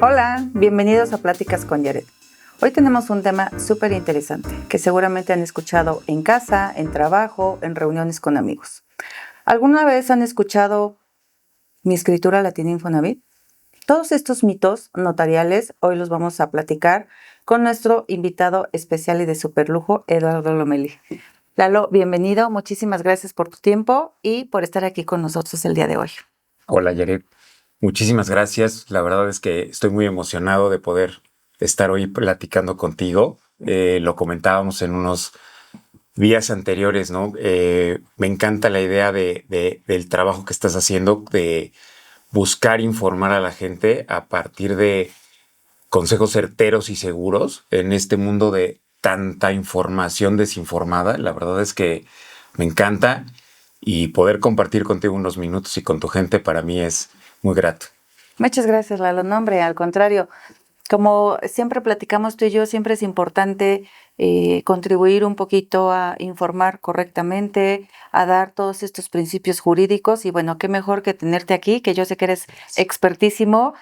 Hola, bienvenidos a Pláticas con Yaret. Hoy tenemos un tema súper interesante que seguramente han escuchado en casa, en trabajo, en reuniones con amigos. ¿Alguna vez han escuchado mi escritura la tiene Infonavit? Todos estos mitos notariales hoy los vamos a platicar con nuestro invitado especial y de superlujo, Eduardo Lomelí. Lalo, bienvenido, muchísimas gracias por tu tiempo y por estar aquí con nosotros el día de hoy. Hola, Yaret. Muchísimas gracias. La verdad es que estoy muy emocionado de poder estar hoy platicando contigo. Lo comentábamos en unos días anteriores, ¿no? Me encanta la idea del trabajo que estás haciendo, de buscar informar a la gente a partir de consejos certeros y seguros en este mundo de tanta información desinformada. La verdad es que me encanta y poder compartir contigo unos minutos y con tu gente para mí es muy grato. Muchas gracias, Lalo. No, hombre, al contrario, como siempre platicamos tú y yo, siempre es importante contribuir un poquito a informar correctamente, a dar todos estos principios jurídicos y bueno, qué mejor que tenerte aquí, que yo sé que eres expertísimo.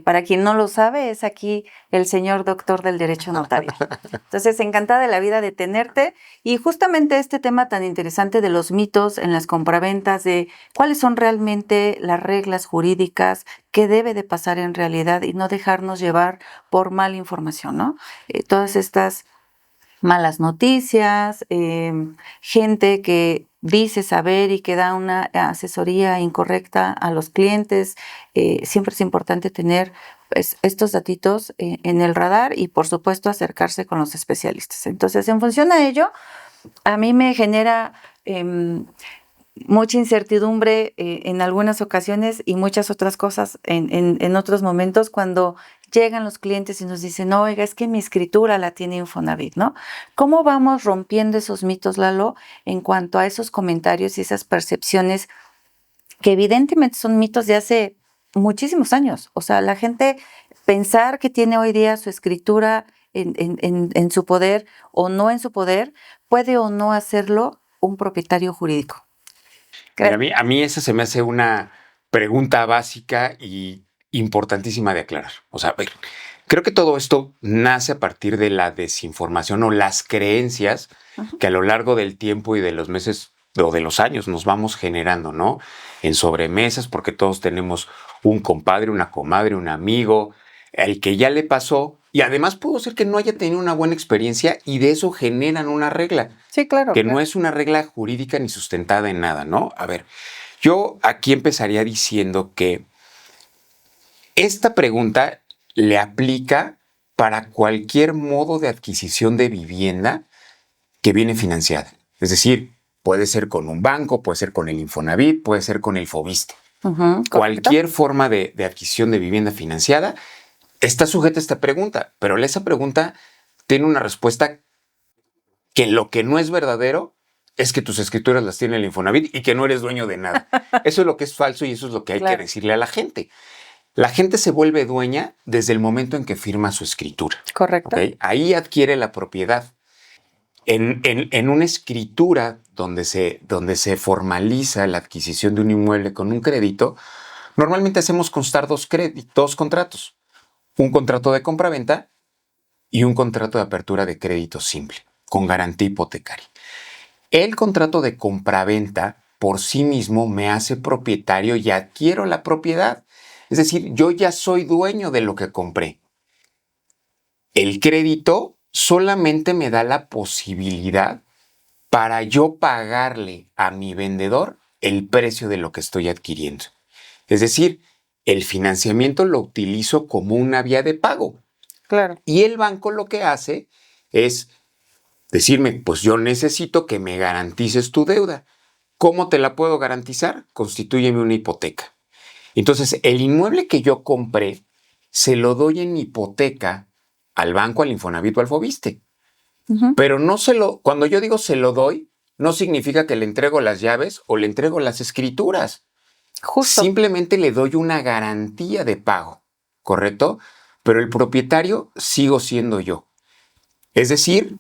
Para quien no lo sabe, es aquí el señor doctor del derecho notario. Entonces, encantada de la vida de tenerte y justamente este tema tan interesante de los mitos en las compraventas, de cuáles son realmente las reglas jurídicas, qué debe de pasar en realidad y no dejarnos llevar por mala información, ¿no? Todas estas malas noticias, gente que dice saber y que da una asesoría incorrecta a los clientes. Siempre es importante tener pues, estos datitos en el radar y por supuesto acercarse con los especialistas. Entonces, en función a ello, a mí me genera mucha incertidumbre en algunas ocasiones y muchas otras cosas en otros momentos cuando llegan los clientes y nos dicen, no, oiga, es que mi escritura la tiene Infonavit, ¿no? ¿Cómo vamos rompiendo esos mitos, Lalo, en cuanto a esos comentarios y esas percepciones que evidentemente son mitos de hace muchísimos años? O sea, la gente pensar que tiene hoy día su escritura en su poder o no en su poder, puede o no hacerlo un propietario jurídico. Mira, a mí esa se me hace una pregunta básica y importantísima de aclarar. O sea, a ver, creo que todo esto nace a partir de la desinformación o las creencias que a lo largo del tiempo y de los meses o de los años nos vamos generando, ¿no? En sobremesas, porque todos tenemos un compadre, una comadre, un amigo, el que ya le pasó, y además pudo ser que no haya tenido una buena experiencia y de eso generan una regla. Sí, claro. Que no es una regla jurídica ni sustentada en nada, ¿no? A ver, yo aquí empezaría diciendo que esta pregunta le aplica para cualquier modo de adquisición de vivienda que viene financiada. Es decir, puede ser con un banco, puede ser con el Infonavit, puede ser con el Fobiste. Cualquier forma de adquisición de vivienda financiada está sujeta a esta pregunta, pero esa pregunta tiene una respuesta que lo que no es verdadero es que tus escrituras las tiene el Infonavit y que no eres dueño de nada. Eso es lo que es falso y eso es lo que hay que decirle a la gente. La gente se vuelve dueña desde el momento en que firma su escritura. Correcto. ¿Okay? Ahí adquiere la propiedad. En una escritura donde se formaliza la adquisición de un inmueble con un crédito, normalmente hacemos constar dos contratos. Un contrato de compraventa y un contrato de apertura de crédito simple, con garantía hipotecaria. El contrato de compraventa por sí mismo me hace propietario y adquiero la propiedad. Es decir, yo ya soy dueño de lo que compré. El crédito solamente me da la posibilidad para yo pagarle a mi vendedor el precio de lo que estoy adquiriendo. Es decir, el financiamiento lo utilizo como una vía de pago. Claro. Y el banco lo que hace es decirme, pues yo necesito que me garantices tu deuda. ¿Cómo te la puedo garantizar? Constitúyeme una hipoteca. Entonces, el inmueble que yo compré, se lo doy en hipoteca al banco, al Infonavit o al Fobiste. Pero no cuando yo digo se lo doy, no significa que le entrego las llaves o le entrego las escrituras. Justo. Simplemente le doy una garantía de pago, ¿correcto? Pero el propietario sigo siendo yo. Es decir,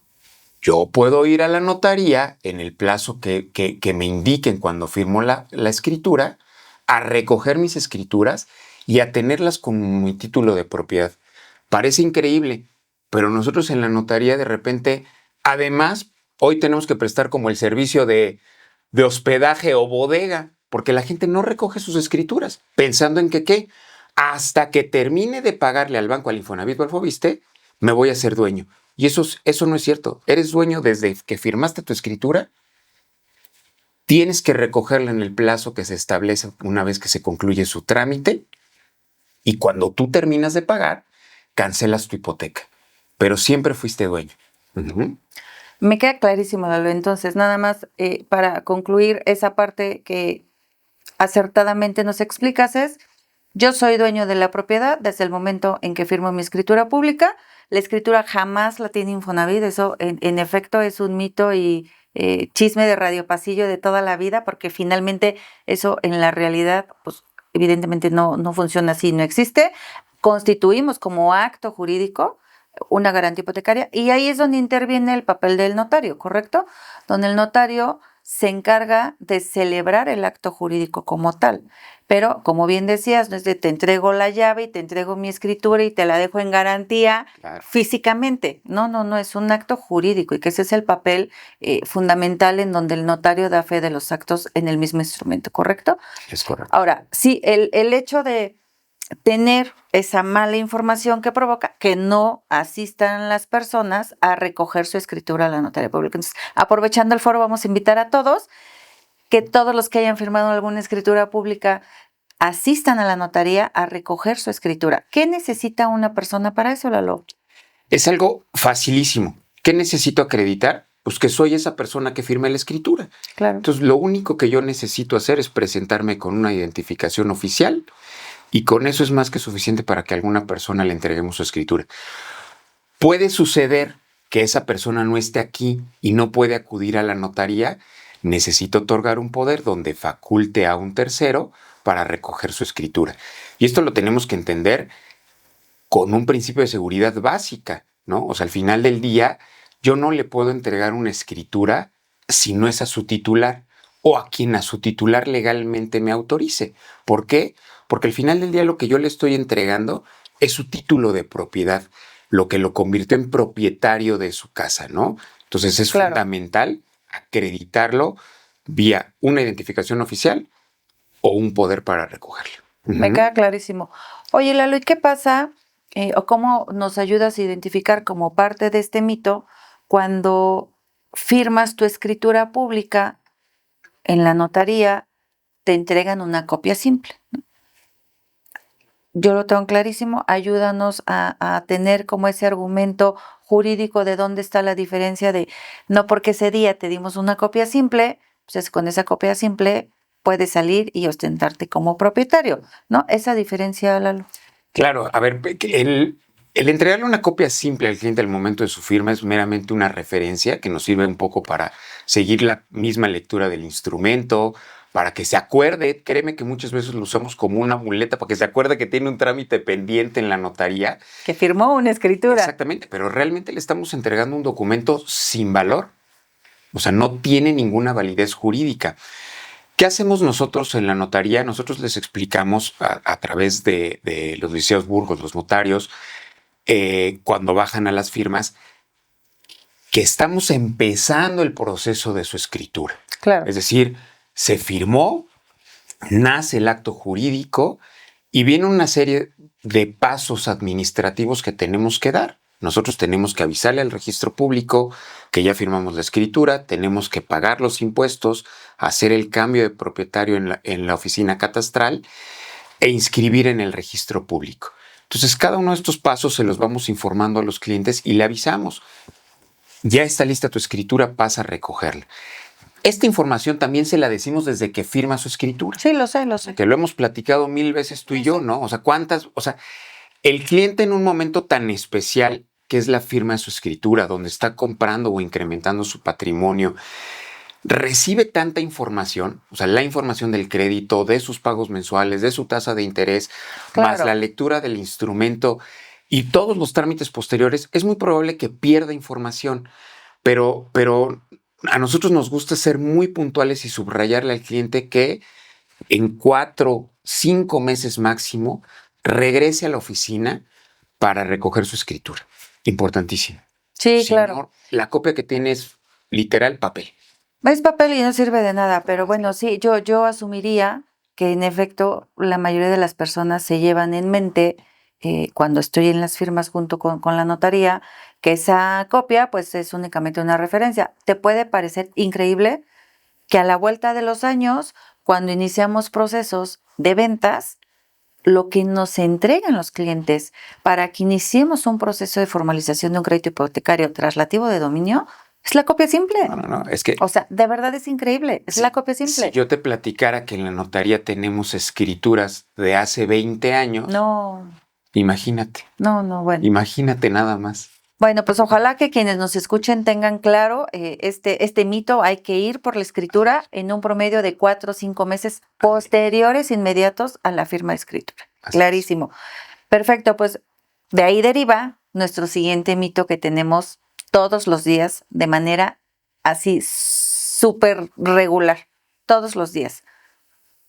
yo puedo ir a la notaría en el plazo que me indiquen cuando firmo la escritura a recoger mis escrituras y a tenerlas como mi título de propiedad. Parece increíble, pero nosotros en la notaría de repente, además, hoy tenemos que prestar como el servicio de hospedaje o bodega, porque la gente no recoge sus escrituras, pensando en que, ¿qué? Hasta que termine de pagarle al banco, al Infonavit o al Fobiste, me voy a ser dueño. Y eso no es cierto. Eres dueño desde que firmaste tu escritura. Tienes que recogerla en el plazo que se establece una vez que se concluye su trámite. Y cuando tú terminas de pagar, cancelas tu hipoteca. Pero siempre fuiste dueño. Uh-huh. Me queda clarísimo, Lalo. Entonces, nada más para concluir esa parte que acertadamente nos explicas es: yo soy dueño de la propiedad desde el momento en que firmo mi escritura pública. La escritura jamás la tiene Infonavit. Eso, en efecto, es un mito y chisme de radio pasillo de toda la vida, porque finalmente eso en la realidad, pues evidentemente no funciona así, no existe. Constituimos como acto jurídico una garantía hipotecaria y ahí es donde interviene el papel del notario, ¿correcto? Donde el notario se encarga de celebrar el acto jurídico como tal. Pero, como bien decías, no es de te entrego la llave y te entrego mi escritura y te la dejo en garantía físicamente. No, es un acto jurídico y que ese es el papel fundamental en donde el notario da fe de los actos en el mismo instrumento, ¿correcto? Es correcto. Ahora, sí, el hecho de tener esa mala información que provoca que no asistan las personas a recoger su escritura a la notaría pública. Entonces, aprovechando el foro, vamos a invitar a todos que todos los que hayan firmado alguna escritura pública asistan a la notaría a recoger su escritura. ¿Qué necesita una persona para eso, Lalo? Es algo facilísimo. ¿Qué necesito acreditar? Pues que soy esa persona que firma la escritura. Claro. Entonces, lo único que yo necesito hacer es presentarme con una identificación oficial y con eso es más que suficiente para que a alguna persona le entreguemos su escritura. Puede suceder que esa persona no esté aquí y no puede acudir a la notaría. Necesito otorgar un poder donde faculte a un tercero para recoger su escritura. Y esto lo tenemos que entender con un principio de seguridad básica, ¿no? O sea, al final del día, yo no le puedo entregar una escritura si no es a su titular o a quien a su titular legalmente me autorice. ¿Por qué? Porque al final del día lo que yo le estoy entregando es su título de propiedad, lo que lo convirtió en propietario de su casa, ¿no? Entonces es fundamental acreditarlo vía una identificación oficial o un poder para recogerlo. Me queda clarísimo. Oye, Lalo, ¿y qué pasa o cómo nos ayudas a identificar como parte de este mito cuando firmas tu escritura pública en la notaría, te entregan una copia simple? Yo lo tengo clarísimo. Ayúdanos a tener como ese argumento jurídico de dónde está la diferencia de no porque ese día te dimos una copia simple, pues con esa copia simple puedes salir y ostentarte como propietario, ¿no? Esa diferencia, Lalo. Claro, a ver, el entregarle una copia simple al cliente al momento de su firma es meramente una referencia que nos sirve un poco para seguir la misma lectura del instrumento, para que se acuerde. Créeme que muchas veces lo usamos como una muleta para que se acuerde que tiene un trámite pendiente en la notaría. Que firmó una escritura. Exactamente, pero realmente le estamos entregando un documento sin valor. O sea, no tiene ninguna validez jurídica. ¿Qué hacemos nosotros en la notaría? Nosotros les explicamos a través de los liceos burgos, los notarios, cuando bajan a las firmas, que estamos empezando el proceso de su escritura. Claro. Es decir, se firmó, nace el acto jurídico y viene una serie de pasos administrativos que tenemos que dar. Nosotros tenemos que avisarle al registro público que ya firmamos la escritura, tenemos que pagar los impuestos, hacer el cambio de propietario en la oficina catastral e inscribir en el registro público. Entonces, cada uno de estos pasos se los vamos informando a los clientes y le avisamos. Ya está lista tu escritura, pasa a recogerla. Esta información también se la decimos desde que firma su escritura. Sí, lo sé. Que lo hemos platicado 1000 veces tú y yo, ¿no? O sea, el cliente en un momento tan especial que es la firma de su escritura, donde está comprando o incrementando su patrimonio, recibe tanta información, o sea, la información del crédito, de sus pagos mensuales, de su tasa de interés, más la lectura del instrumento y todos los trámites posteriores, es muy probable que pierda información, pero a nosotros nos gusta ser muy puntuales y subrayarle al cliente que en 4 5 meses máximo, regrese a la oficina para recoger su escritura. Importantísimo. Sí, Si claro. no, la copia que tiene es literal papel. Es papel y no sirve de nada, pero bueno, sí, yo asumiría que en efecto la mayoría de las personas se llevan en mente cuando estoy en las firmas junto con la notaría, que esa copia pues es únicamente una referencia. Te puede parecer increíble que a la vuelta de los años, cuando iniciamos procesos de ventas, lo que nos entregan los clientes para que iniciemos un proceso de formalización de un crédito hipotecario traslativo de dominio es la copia simple. No, es que O sea, de verdad es increíble, es la copia si simple. yo te platicara que en la notaría tenemos escrituras de hace 20 años, No, imagínate, bueno. imagínate nada más. Bueno, pues ojalá que quienes nos escuchen tengan claro este mito. Hay que ir por la escritura en un promedio de 4 o 5 meses posteriores, inmediatos a la firma de escritura. Así Clarísimo. Perfecto, pues de ahí deriva nuestro siguiente mito que tenemos todos los días de manera así súper regular, todos los días.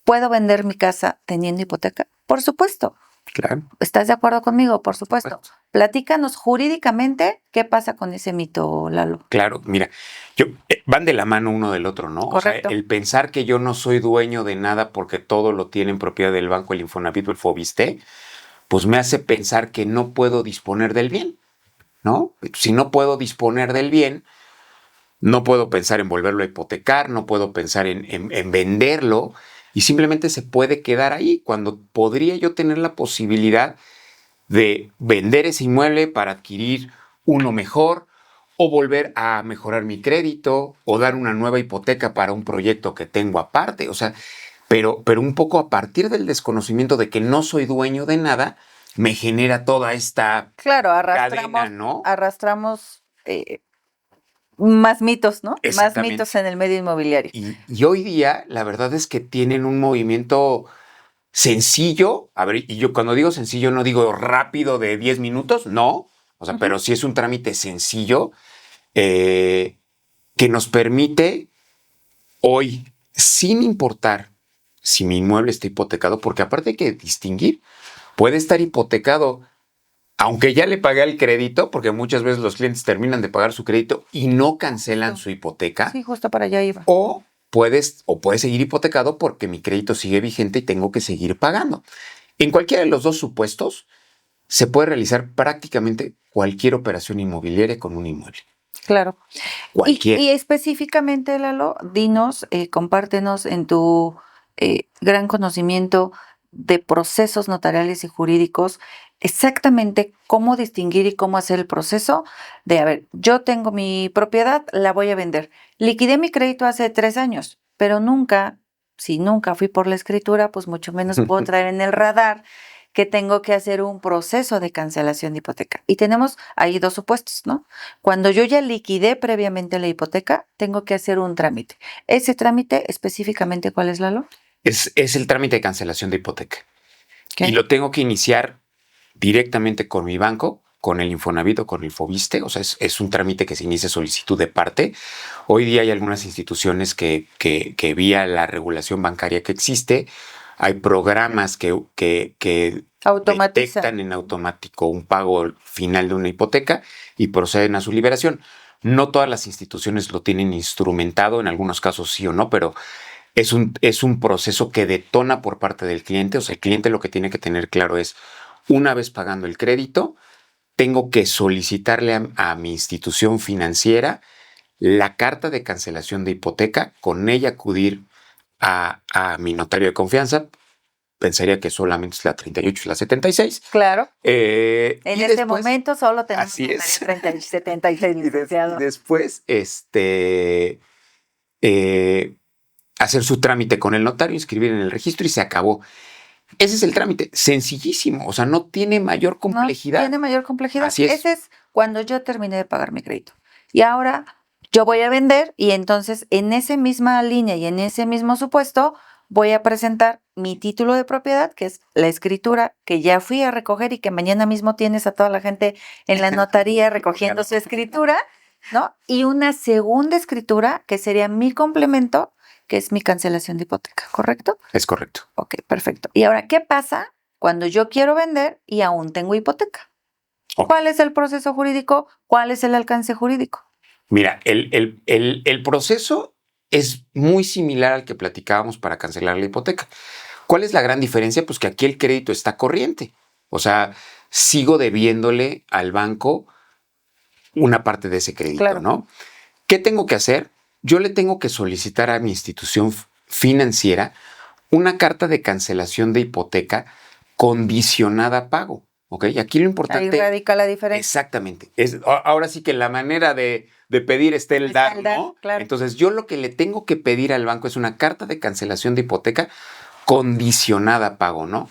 ¿Puedo vender mi casa teniendo hipoteca? Por supuesto. Claro. ¿Estás de acuerdo conmigo? Por supuesto. Platícanos jurídicamente qué pasa con ese mito, Lalo. Claro, mira, van de la mano uno del otro, ¿no? Correcto. O sea, el pensar que yo no soy dueño de nada porque todo lo tiene en propiedad del banco, el Infonavit o el Fobiste, pues me hace pensar que no puedo disponer del bien, ¿no? Si no puedo disponer del bien, no puedo pensar en volverlo a hipotecar, no puedo pensar en venderlo y simplemente se puede quedar ahí cuando podría yo tener la posibilidad de vender ese inmueble para adquirir uno mejor o volver a mejorar mi crédito o dar una nueva hipoteca para un proyecto que tengo aparte. O sea, pero un poco a partir del desconocimiento de que no soy dueño de nada, me genera toda esta Claro, cadena, ¿no? arrastramos más mitos, ¿no? Más Exactamente. mitos en el medio inmobiliario. Y hoy día, la verdad es que tienen un movimiento sencillo. A ver, y yo cuando digo sencillo no digo rápido de 10 minutos, no. O sea, pero sí es un trámite sencillo que nos permite hoy, sin importar si mi inmueble está hipotecado, porque aparte hay que distinguir, puede estar hipotecado aunque ya le pagué el crédito, porque muchas veces los clientes terminan de pagar su crédito y no cancelan su hipoteca. Sí, justo para allá iba. O puedes seguir hipotecado porque mi crédito sigue vigente y tengo que seguir pagando. En cualquiera de los dos supuestos, se puede realizar prácticamente cualquier operación inmobiliaria con un inmueble. Claro. Cualquiera. Y específicamente, Lalo, dinos, compártenos en tu gran conocimiento de procesos notariales y jurídicos, exactamente cómo distinguir y cómo hacer el proceso de, a ver, yo tengo mi propiedad, la voy a vender. Liquidé mi crédito hace 3 años, pero nunca, si nunca fui por la escritura, pues mucho menos puedo traer en el radar que tengo que hacer un proceso de cancelación de hipoteca. Y tenemos ahí 2 supuestos, ¿no? Cuando yo ya liquidé previamente la hipoteca, tengo que hacer un trámite. Ese trámite, ¿cuál es, Lalo? Es el trámite de cancelación de hipoteca. ¿Qué? Y lo tengo que iniciar directamente con mi banco, con el Infonavit o con el Fobiste. O sea, es un trámite que se inicia solicitud de parte. Hoy día hay algunas instituciones que vía la regulación bancaria que existe, hay programas que detectan en automático un pago final de una hipoteca y proceden a su liberación. No todas las instituciones lo tienen instrumentado, en algunos casos sí o no, pero es un proceso que detona por parte del cliente. O sea, el cliente lo que tiene que tener claro es, una vez pagando el crédito, tengo que solicitarle a mi institución financiera la carta de cancelación de hipoteca, con ella acudir a mi notario de confianza. Pensaría que solamente es la 38 y la 76. Claro. En y este después, momento solo tenemos así es. 30 y 76, licenciado. Y después, hacer su trámite con el notario, inscribir en el registro y se acabó. Ese es el trámite, sencillísimo, o sea, no tiene mayor complejidad. No tiene mayor complejidad. Así es. Ese es cuando yo terminé de pagar mi crédito. Y ahora yo voy a vender y entonces en esa misma línea y en ese mismo supuesto voy a presentar mi título de propiedad, que es la escritura que ya fui a recoger y que mañana mismo tienes a toda la gente en la notaría recogiendo su escritura, ¿no? Y una segunda escritura que sería mi complemento, que es mi cancelación de hipoteca, ¿correcto? Es correcto. Ok, perfecto. Y ahora, ¿qué pasa cuando yo quiero vender y aún tengo hipoteca? Ok. ¿Cuál es el proceso jurídico? ¿Cuál es el alcance jurídico? Mira, el proceso es muy similar al que platicábamos para cancelar la hipoteca. ¿Cuál es la gran diferencia? Pues que aquí el crédito está corriente. O sea, sigo debiéndole al banco una parte de ese crédito, Claro. ¿no? ¿Qué tengo que hacer? Yo le tengo que solicitar a mi institución financiera una carta de cancelación de hipoteca condicionada a pago. ¿Ok? Aquí lo Ahí importante. radica la diferencia. Exactamente. Ahora sí que la manera de pedir está el Está dar, el dar, ¿no? claro. Entonces, yo lo que le tengo que pedir al banco es una carta de cancelación de hipoteca condicionada a pago, ¿no?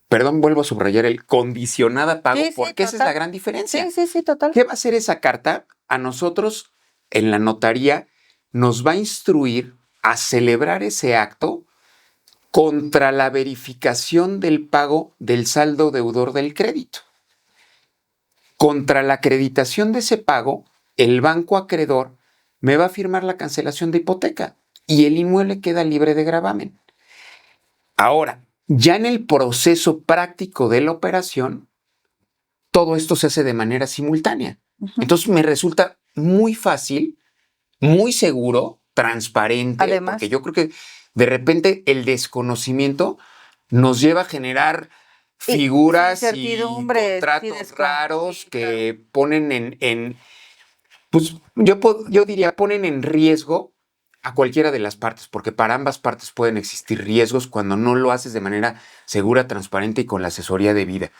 Perdón, vuelvo a subrayar el condicionada a pago, Sí, sí, porque esa es total. la gran diferencia. Sí, total. ¿Qué va a hacer esa carta? A nosotros, en la notaría, nos va a instruir a celebrar ese acto contra la verificación del pago del saldo deudor del crédito. Contra la acreditación de ese pago, el banco acreedor me va a firmar la cancelación de hipoteca y el inmueble queda libre de gravamen. Ahora, ya en el proceso práctico de la operación, todo esto se hace de manera simultánea. Entonces me resulta muy fácil, muy seguro, transparente, Además, porque yo creo que de repente el desconocimiento nos lleva a generar figuras y incertidumbres, contratos raros que ponen pues yo diría, ponen en riesgo a cualquiera de las partes, porque para ambas partes pueden existir riesgos cuando no lo haces de manera segura, transparente y con la asesoría debida.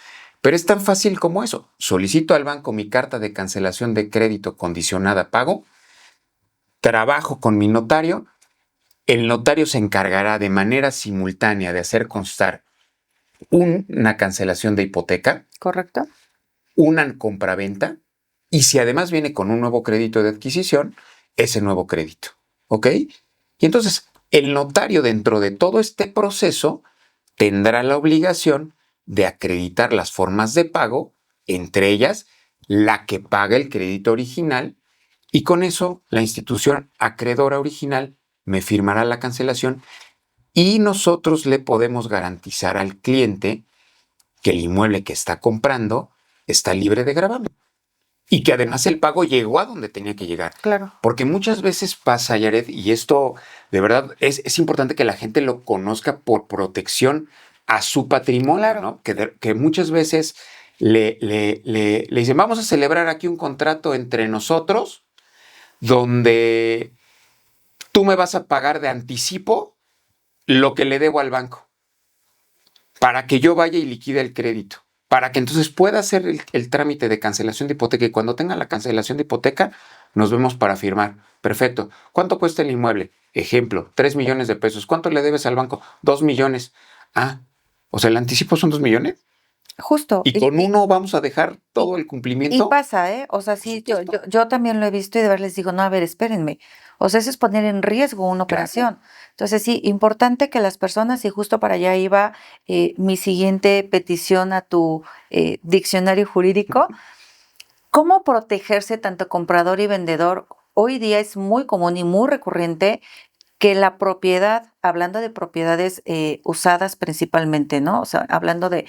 Pero es tan fácil como eso. Solicito al banco mi carta de cancelación de crédito condicionada a pago, trabajo con mi notario, el notario se encargará de manera simultánea de hacer constar una cancelación de hipoteca, ¿correcto? una compraventa, y si además viene con un nuevo crédito de adquisición, ese nuevo crédito. ¿Ok? Y entonces, el notario dentro de todo este proceso tendrá la obligación de acreditar las formas de pago, entre ellas la que paga el crédito original, y con eso la institución acreedora original me firmará la cancelación y nosotros le podemos garantizar al cliente que el inmueble que está comprando está libre de gravamen y que además el pago llegó a donde tenía que llegar. Claro. Porque muchas veces pasa, Yaret, y esto de verdad es importante que la gente lo conozca por protección a su patrimonio, Claro. ¿no? Que muchas veces le dicen, vamos a celebrar aquí un contrato entre nosotros donde tú me vas a pagar de anticipo lo que le debo al banco para que yo vaya y liquide el crédito, para que entonces pueda hacer el trámite de cancelación de hipoteca y cuando tenga la cancelación de hipoteca nos vemos para firmar. Perfecto. ¿Cuánto cuesta el inmueble? Ejemplo, 3 millones de pesos. ¿Cuánto le debes al banco? 2 millones. Ah, o sea, el anticipo son 2 millones. Justo. Y con uno vamos a dejar todo el cumplimiento. Y pasa, ¿eh? O sea, sí, yo también lo he visto y de verdad les digo, no, a ver, espérenme. O sea, eso es poner en riesgo una operación. Entonces, sí, importante que las personas, y justo para allá iba mi siguiente petición a tu diccionario jurídico, ¿cómo protegerse tanto comprador y vendedor? Hoy día es muy común y muy recurrente que la propiedad, hablando de propiedades usadas principalmente, ¿no? O sea, hablando de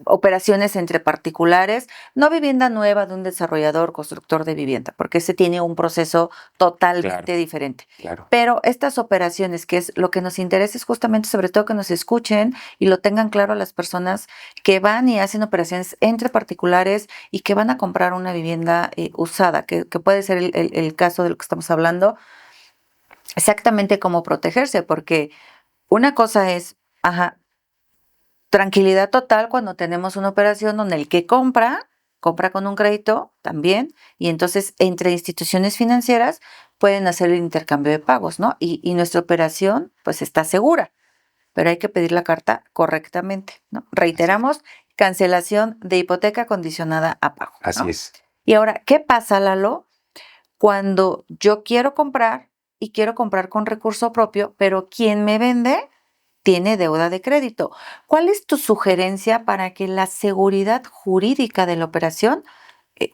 operaciones entre particulares, no vivienda nueva de un desarrollador constructor de vivienda, porque ese tiene un proceso totalmente diferente. Claro. Pero estas operaciones, que es lo que nos interesa, es justamente sobre todo que nos escuchen y lo tengan claro las personas que van y hacen operaciones entre particulares y que van a comprar una vivienda usada, que puede ser el caso de lo que estamos hablando, exactamente cómo protegerse, porque una cosa es, tranquilidad total cuando tenemos una operación donde el que compra con un crédito también, y entonces entre instituciones financieras pueden hacer el intercambio de pagos, ¿no? Y nuestra operación pues está segura, pero hay que pedir la carta correctamente, ¿no? Reiteramos, cancelación de hipoteca condicionada a pago, ¿no? Así es. Y ahora, ¿qué pasa, Lalo, cuando yo quiero comprar y quiero comprar con recurso propio, pero quien me vende tiene deuda de crédito? ¿Cuál es tu sugerencia para que la seguridad jurídica de la operación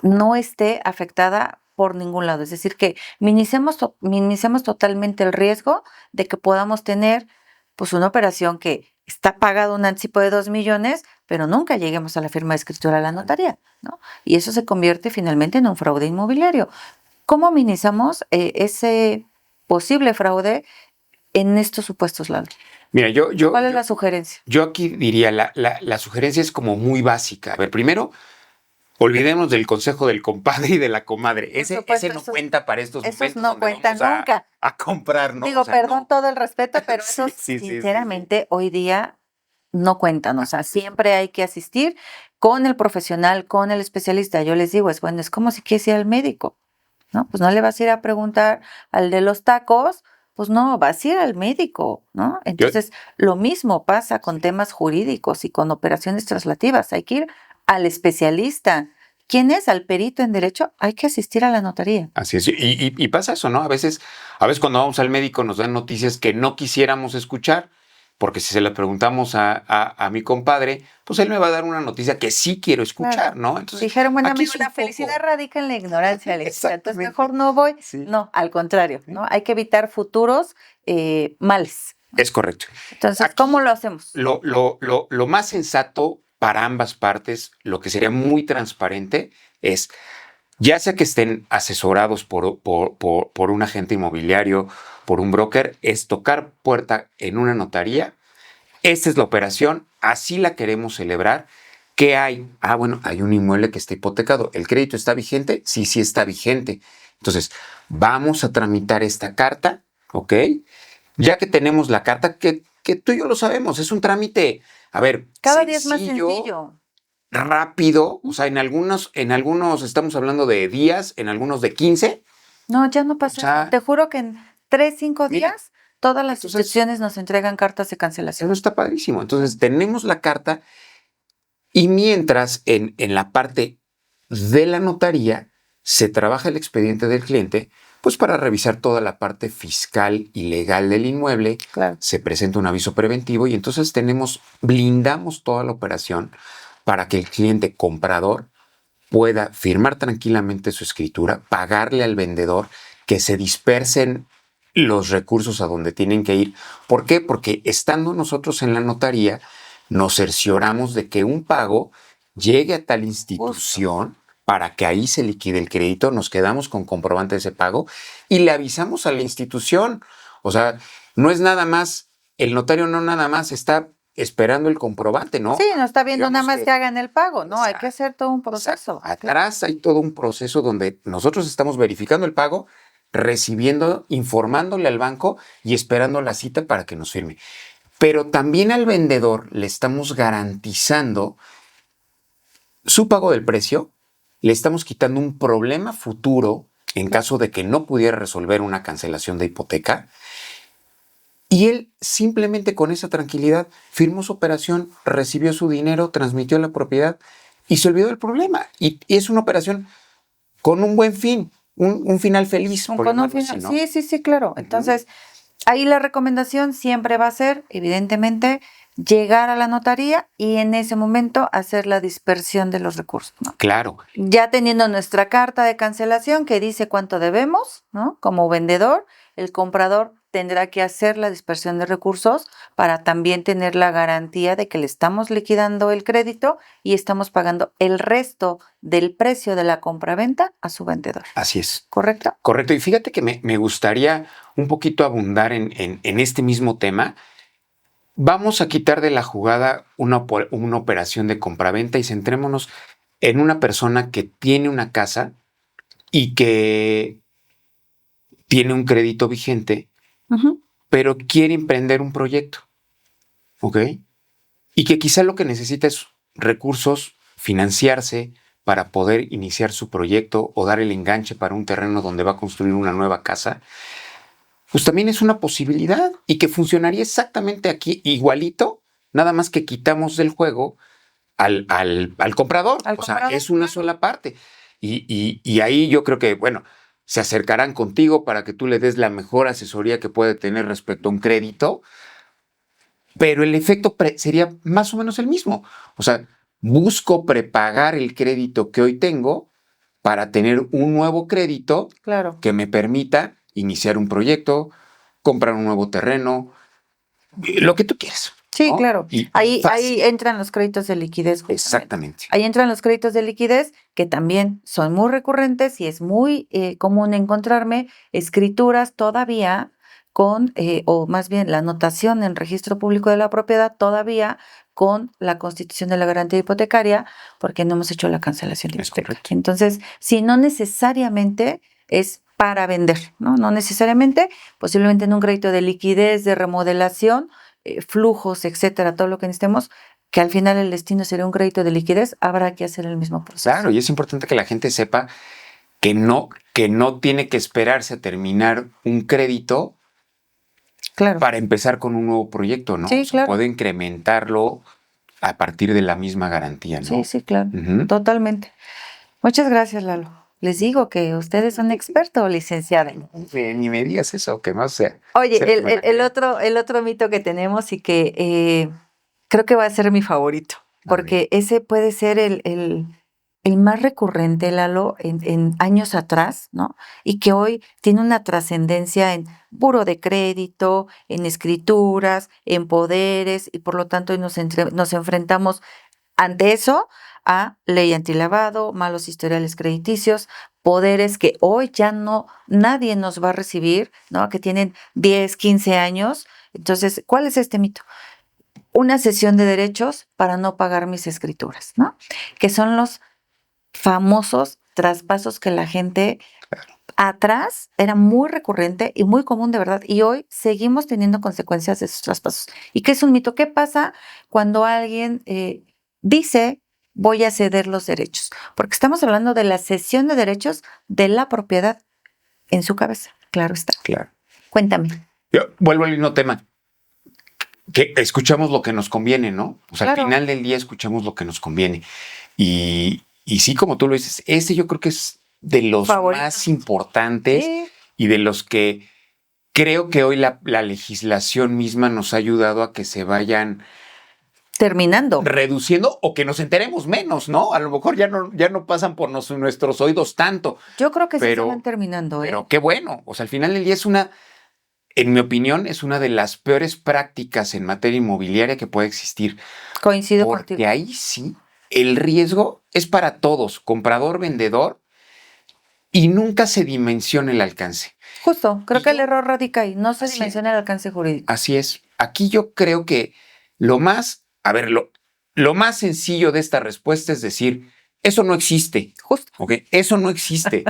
no esté afectada por ningún lado. Es decir, que minimicemos totalmente el riesgo de que podamos tener pues una operación que está pagado un anticipo de 2 millones, pero nunca lleguemos a la firma de escritura a la notaría, ¿no? Y eso se convierte finalmente en un fraude inmobiliario. ¿Cómo minimizamos ese posible fraude en estos supuestos, Lalo? Mira, ¿Cuál es la sugerencia? Yo aquí diría, la sugerencia es como muy básica. A ver, primero, olvidemos del consejo del compadre y de la comadre. Ese no cuenta para estos momentos. Esos no cuentan nunca. A comprar, ¿no? Digo, perdón todo el respeto, pero esos Sí, sinceramente hoy día no cuentan. O sea, siempre hay que asistir con el profesional, con el especialista. Yo les digo, es como si quieres ir al médico, ¿no? Pues no le vas a ir a preguntar al de los tacos, pues no, vas a ir al médico, ¿no? Entonces, lo mismo pasa con temas jurídicos y con operaciones traslativas. Hay que ir al especialista. ¿Quién es? Al perito en derecho. Hay que asistir a la notaría. Así es. Y pasa eso, ¿no? A veces cuando vamos al médico nos dan noticias que no quisiéramos escuchar, porque si se le preguntamos a mi compadre, pues él me va a dar una noticia que sí quiero escuchar, Claro. ¿no? Entonces, dijeron, bueno, aquí amigo, es la un felicidad poco. radica en la ignorancia, Alexia. Entonces, Exactamente. mejor no voy. Sí. No, al contrario, Sí. ¿no? Hay que evitar futuros males. Es correcto. Entonces, Aquí, ¿cómo lo hacemos? Lo más sensato para ambas partes, lo que sería muy transparente, es ya sea que estén asesorados por un agente inmobiliario, por un broker, es tocar puerta en una notaría. Esta es la operación, así la queremos celebrar. ¿Qué hay? Bueno, hay un inmueble que está hipotecado. ¿El crédito está vigente? Sí, sí está vigente. Entonces, vamos a tramitar esta carta, ¿ok? Ya que tenemos la carta, que tú y yo lo sabemos, es un trámite, a ver, cada día es más sencillo. Rápido, o sea, en algunos estamos hablando de días, en algunos de 15. No, ya no pasa. O sea, eso. Te juro que en 3, 5 mira, días todas las entonces, instituciones nos entregan cartas de cancelación. eso está padrísimo. Entonces, tenemos la carta y mientras en la parte de la notaría se trabaja el expediente del cliente, pues para revisar toda la parte fiscal y legal del inmueble, Claro. se presenta un aviso preventivo y entonces blindamos toda la operación para que el cliente comprador pueda firmar tranquilamente su escritura, pagarle al vendedor, que se dispersen los recursos a donde tienen que ir. ¿Por qué? Porque estando nosotros en la notaría, nos cercioramos de que un pago llegue a tal institución para que ahí se liquide el crédito, nos quedamos con comprobante de ese pago y le avisamos a la institución. O sea, no es nada más, el notario no nada más está esperando el comprobante, ¿no? Sí, no está viendo Digamos nada más que hagan el pago, ¿no? Hay que Exacto. hacer todo un proceso. Atrás hay todo un proceso donde nosotros estamos verificando el pago, recibiendo, informándole al banco y esperando la cita para que nos firme. Pero también al vendedor le estamos garantizando su pago del precio, le estamos quitando un problema futuro en caso de que no pudiera resolver una cancelación de hipoteca. Y él simplemente con esa tranquilidad firmó su operación, recibió su dinero, transmitió la propiedad y se olvidó del problema. Y es una operación con un buen fin, un final feliz. Con un final. ¿No? Sí, claro. Entonces, ahí la recomendación siempre va a ser, evidentemente, llegar a la notaría y en ese momento hacer la dispersión de los recursos, ¿no? Claro. Ya teniendo nuestra carta de cancelación que dice cuánto debemos, ¿no? Como vendedor, el comprador tendrá que hacer la dispersión de recursos para también tener la garantía de que le estamos liquidando el crédito y estamos pagando el resto del precio de la compraventa a su vendedor. Así es. ¿Correcto? Correcto. Y fíjate que me gustaría un poquito abundar en este mismo tema. Vamos a quitar de la jugada una operación de compraventa y centrémonos en una persona que tiene una casa y que tiene un crédito vigente, pero quiere emprender un proyecto, ¿ok? Y que quizá lo que necesita es recursos, financiarse para poder iniciar su proyecto o dar el enganche para un terreno donde va a construir una nueva casa, pues también es una posibilidad y que funcionaría exactamente aquí igualito, nada más que quitamos del juego al comprador. O sea, es una sola parte. Y ahí yo creo que, bueno, se acercarán contigo para que tú le des la mejor asesoría que puede tener respecto a un crédito, pero el efecto sería más o menos el mismo. O sea, busco prepagar el crédito que hoy tengo para tener un nuevo crédito Claro. que me permita iniciar un proyecto, comprar un nuevo terreno, lo que tú quieras. Sí, ¿no? claro. Y Ahí fácil. entran los créditos de liquidez. Justamente. Exactamente. Ahí entran los créditos de liquidez que también son muy recurrentes y es muy común encontrarme escrituras todavía con, o más bien la anotación en registro público de la propiedad todavía con la constitución de la garantía hipotecaria porque no hemos hecho la cancelación de Es hipoteca. correcto. Entonces, si no necesariamente es para vender, ¿no? No necesariamente, posiblemente en un crédito de liquidez, de remodelación, flujos, etcétera, todo lo que necesitemos, que al final el destino sería un crédito de liquidez, habrá que hacer el mismo proceso. Claro, y es importante que la gente sepa que no tiene que esperarse a terminar un crédito Claro. para empezar con un nuevo proyecto, ¿no? Sí, O sea, claro. puede incrementarlo a partir de la misma garantía, ¿no? Sí, sí, claro. Ujú. Totalmente. Muchas gracias, Lalo. Les digo que ustedes son expertos, licenciada. Ni me digas eso, que más sea. Oye, Ser que me la creo. el otro mito que tenemos y que creo que va a ser mi favorito, A ver. porque ese puede ser el más recurrente, Lalo, en años atrás, ¿no? Y que hoy tiene una trascendencia en buro de crédito, en escrituras, en poderes, y por lo tanto hoy nos enfrentamos ante eso a ley antilavado, malos historiales crediticios, poderes que hoy ya no nadie nos va a recibir, ¿no? Que tienen 10, 15 años. Entonces, ¿cuál es este mito? Una cesión de derechos para no pagar mis escrituras, ¿no? Que son los famosos traspasos que la gente atrás era muy recurrente y muy común de verdad, y hoy seguimos teniendo consecuencias de esos traspasos. ¿Y qué es un mito? ¿Qué pasa cuando alguien dice voy a ceder los derechos? Porque estamos hablando de la cesión de derechos de la propiedad en su cabeza, claro está. Claro. Cuéntame. Yo vuelvo al mismo tema. Que escuchamos lo que nos conviene, ¿no? O sea, Claro. al final del día escuchamos lo que nos conviene. Y sí, como tú lo dices, ese yo creo que es de los Favorito. más importantes Sí, y de los que creo que hoy la legislación misma nos ha ayudado a que se vayan terminando. reduciendo o que nos enteremos menos, ¿no? A lo mejor ya no pasan por nuestros oídos tanto, Yo creo que sí se pero, van terminando, ¿eh? pero qué bueno. O sea, al final del día en mi opinión, es una de las peores prácticas en materia inmobiliaria que puede existir. Coincido Porque contigo. ahí sí, el riesgo es para todos, comprador, vendedor, y nunca se dimensiona el alcance. Justo, creo Y que el yo- error radica ahí, no se Así es. dimensiona el alcance jurídico. Así es. Aquí yo creo que lo más sencillo de esta respuesta es decir, eso no existe. Justo. ¿Ok? Eso no existe.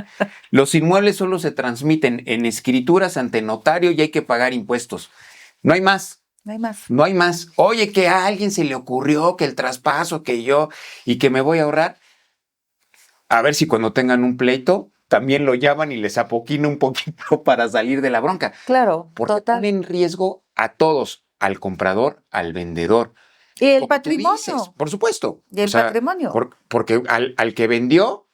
Los inmuebles solo se transmiten en escrituras ante notario y hay que pagar impuestos. No hay más. No hay más. No hay más. Oye, que a alguien se le ocurrió que el traspaso, que yo, y que me voy a ahorrar. A ver si cuando tengan un pleito, también lo llaman y les apoquina un poquito para salir de la bronca. Claro, Porque total. ponen en riesgo a todos, al comprador, al vendedor. Y el Como tú patrimonio. dices, por supuesto. Y el patrimonio. Porque al que vendió,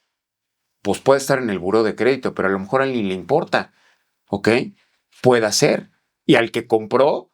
pues puede estar en el buró de crédito, pero a lo mejor a alguien le importa, ¿ok? Puede ser. Y al que compró,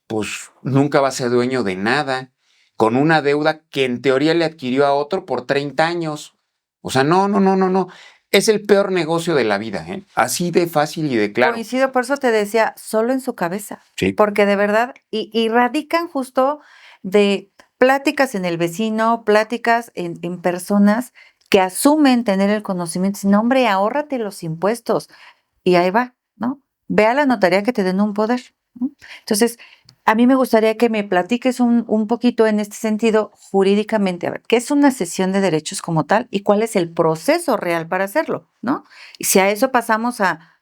pues nunca va a ser dueño de nada, con una deuda que en teoría le adquirió a otro por 30 años. O sea, no. Es el peor negocio de la vida, ¿eh? Así de fácil y de claro. Coincido, por eso te decía, solo en su cabeza. Sí. Porque de verdad, y radican justo de pláticas en el vecino, pláticas en personas que asumen tener el conocimiento. Dicen, no, hombre, ahórrate los impuestos. Y ahí va, ¿no? Ve a la notaría que te den un poder, ¿no? Entonces, a mí me gustaría que me platiques un poquito en este sentido jurídicamente, a ver, ¿qué es una cesión de derechos como tal y cuál es el proceso real para hacerlo, ¿no? Y si a eso pasamos a,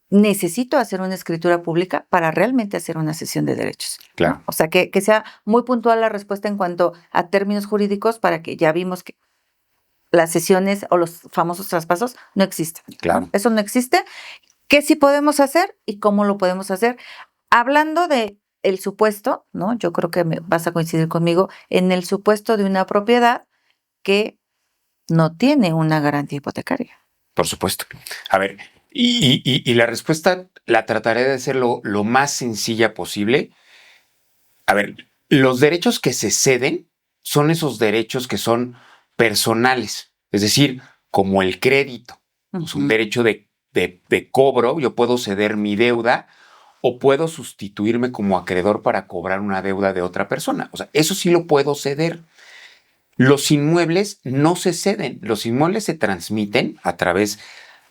necesito hacer una escritura pública para realmente hacer una cesión de derechos, ¿no? Claro. O sea, que sea muy puntual la respuesta en cuanto a términos jurídicos para que ya vimos que las cesiones o los famosos traspasos no existen, ¿no? Claro. Eso no existe. ¿Qué sí podemos hacer y cómo lo podemos hacer? Hablando de el supuesto, ¿no? Yo creo que vas a coincidir conmigo en el supuesto de una propiedad que no tiene una garantía hipotecaria. Por supuesto. A ver, y la respuesta la trataré de hacer lo más sencilla posible. A ver, los derechos que se ceden son esos derechos que son personales. Es decir, como el crédito. Es un derecho de cobro. Yo puedo ceder mi deuda o puedo sustituirme como acreedor para cobrar una deuda de otra persona. O sea, eso sí lo puedo ceder. Los inmuebles no se ceden. Los inmuebles se transmiten a través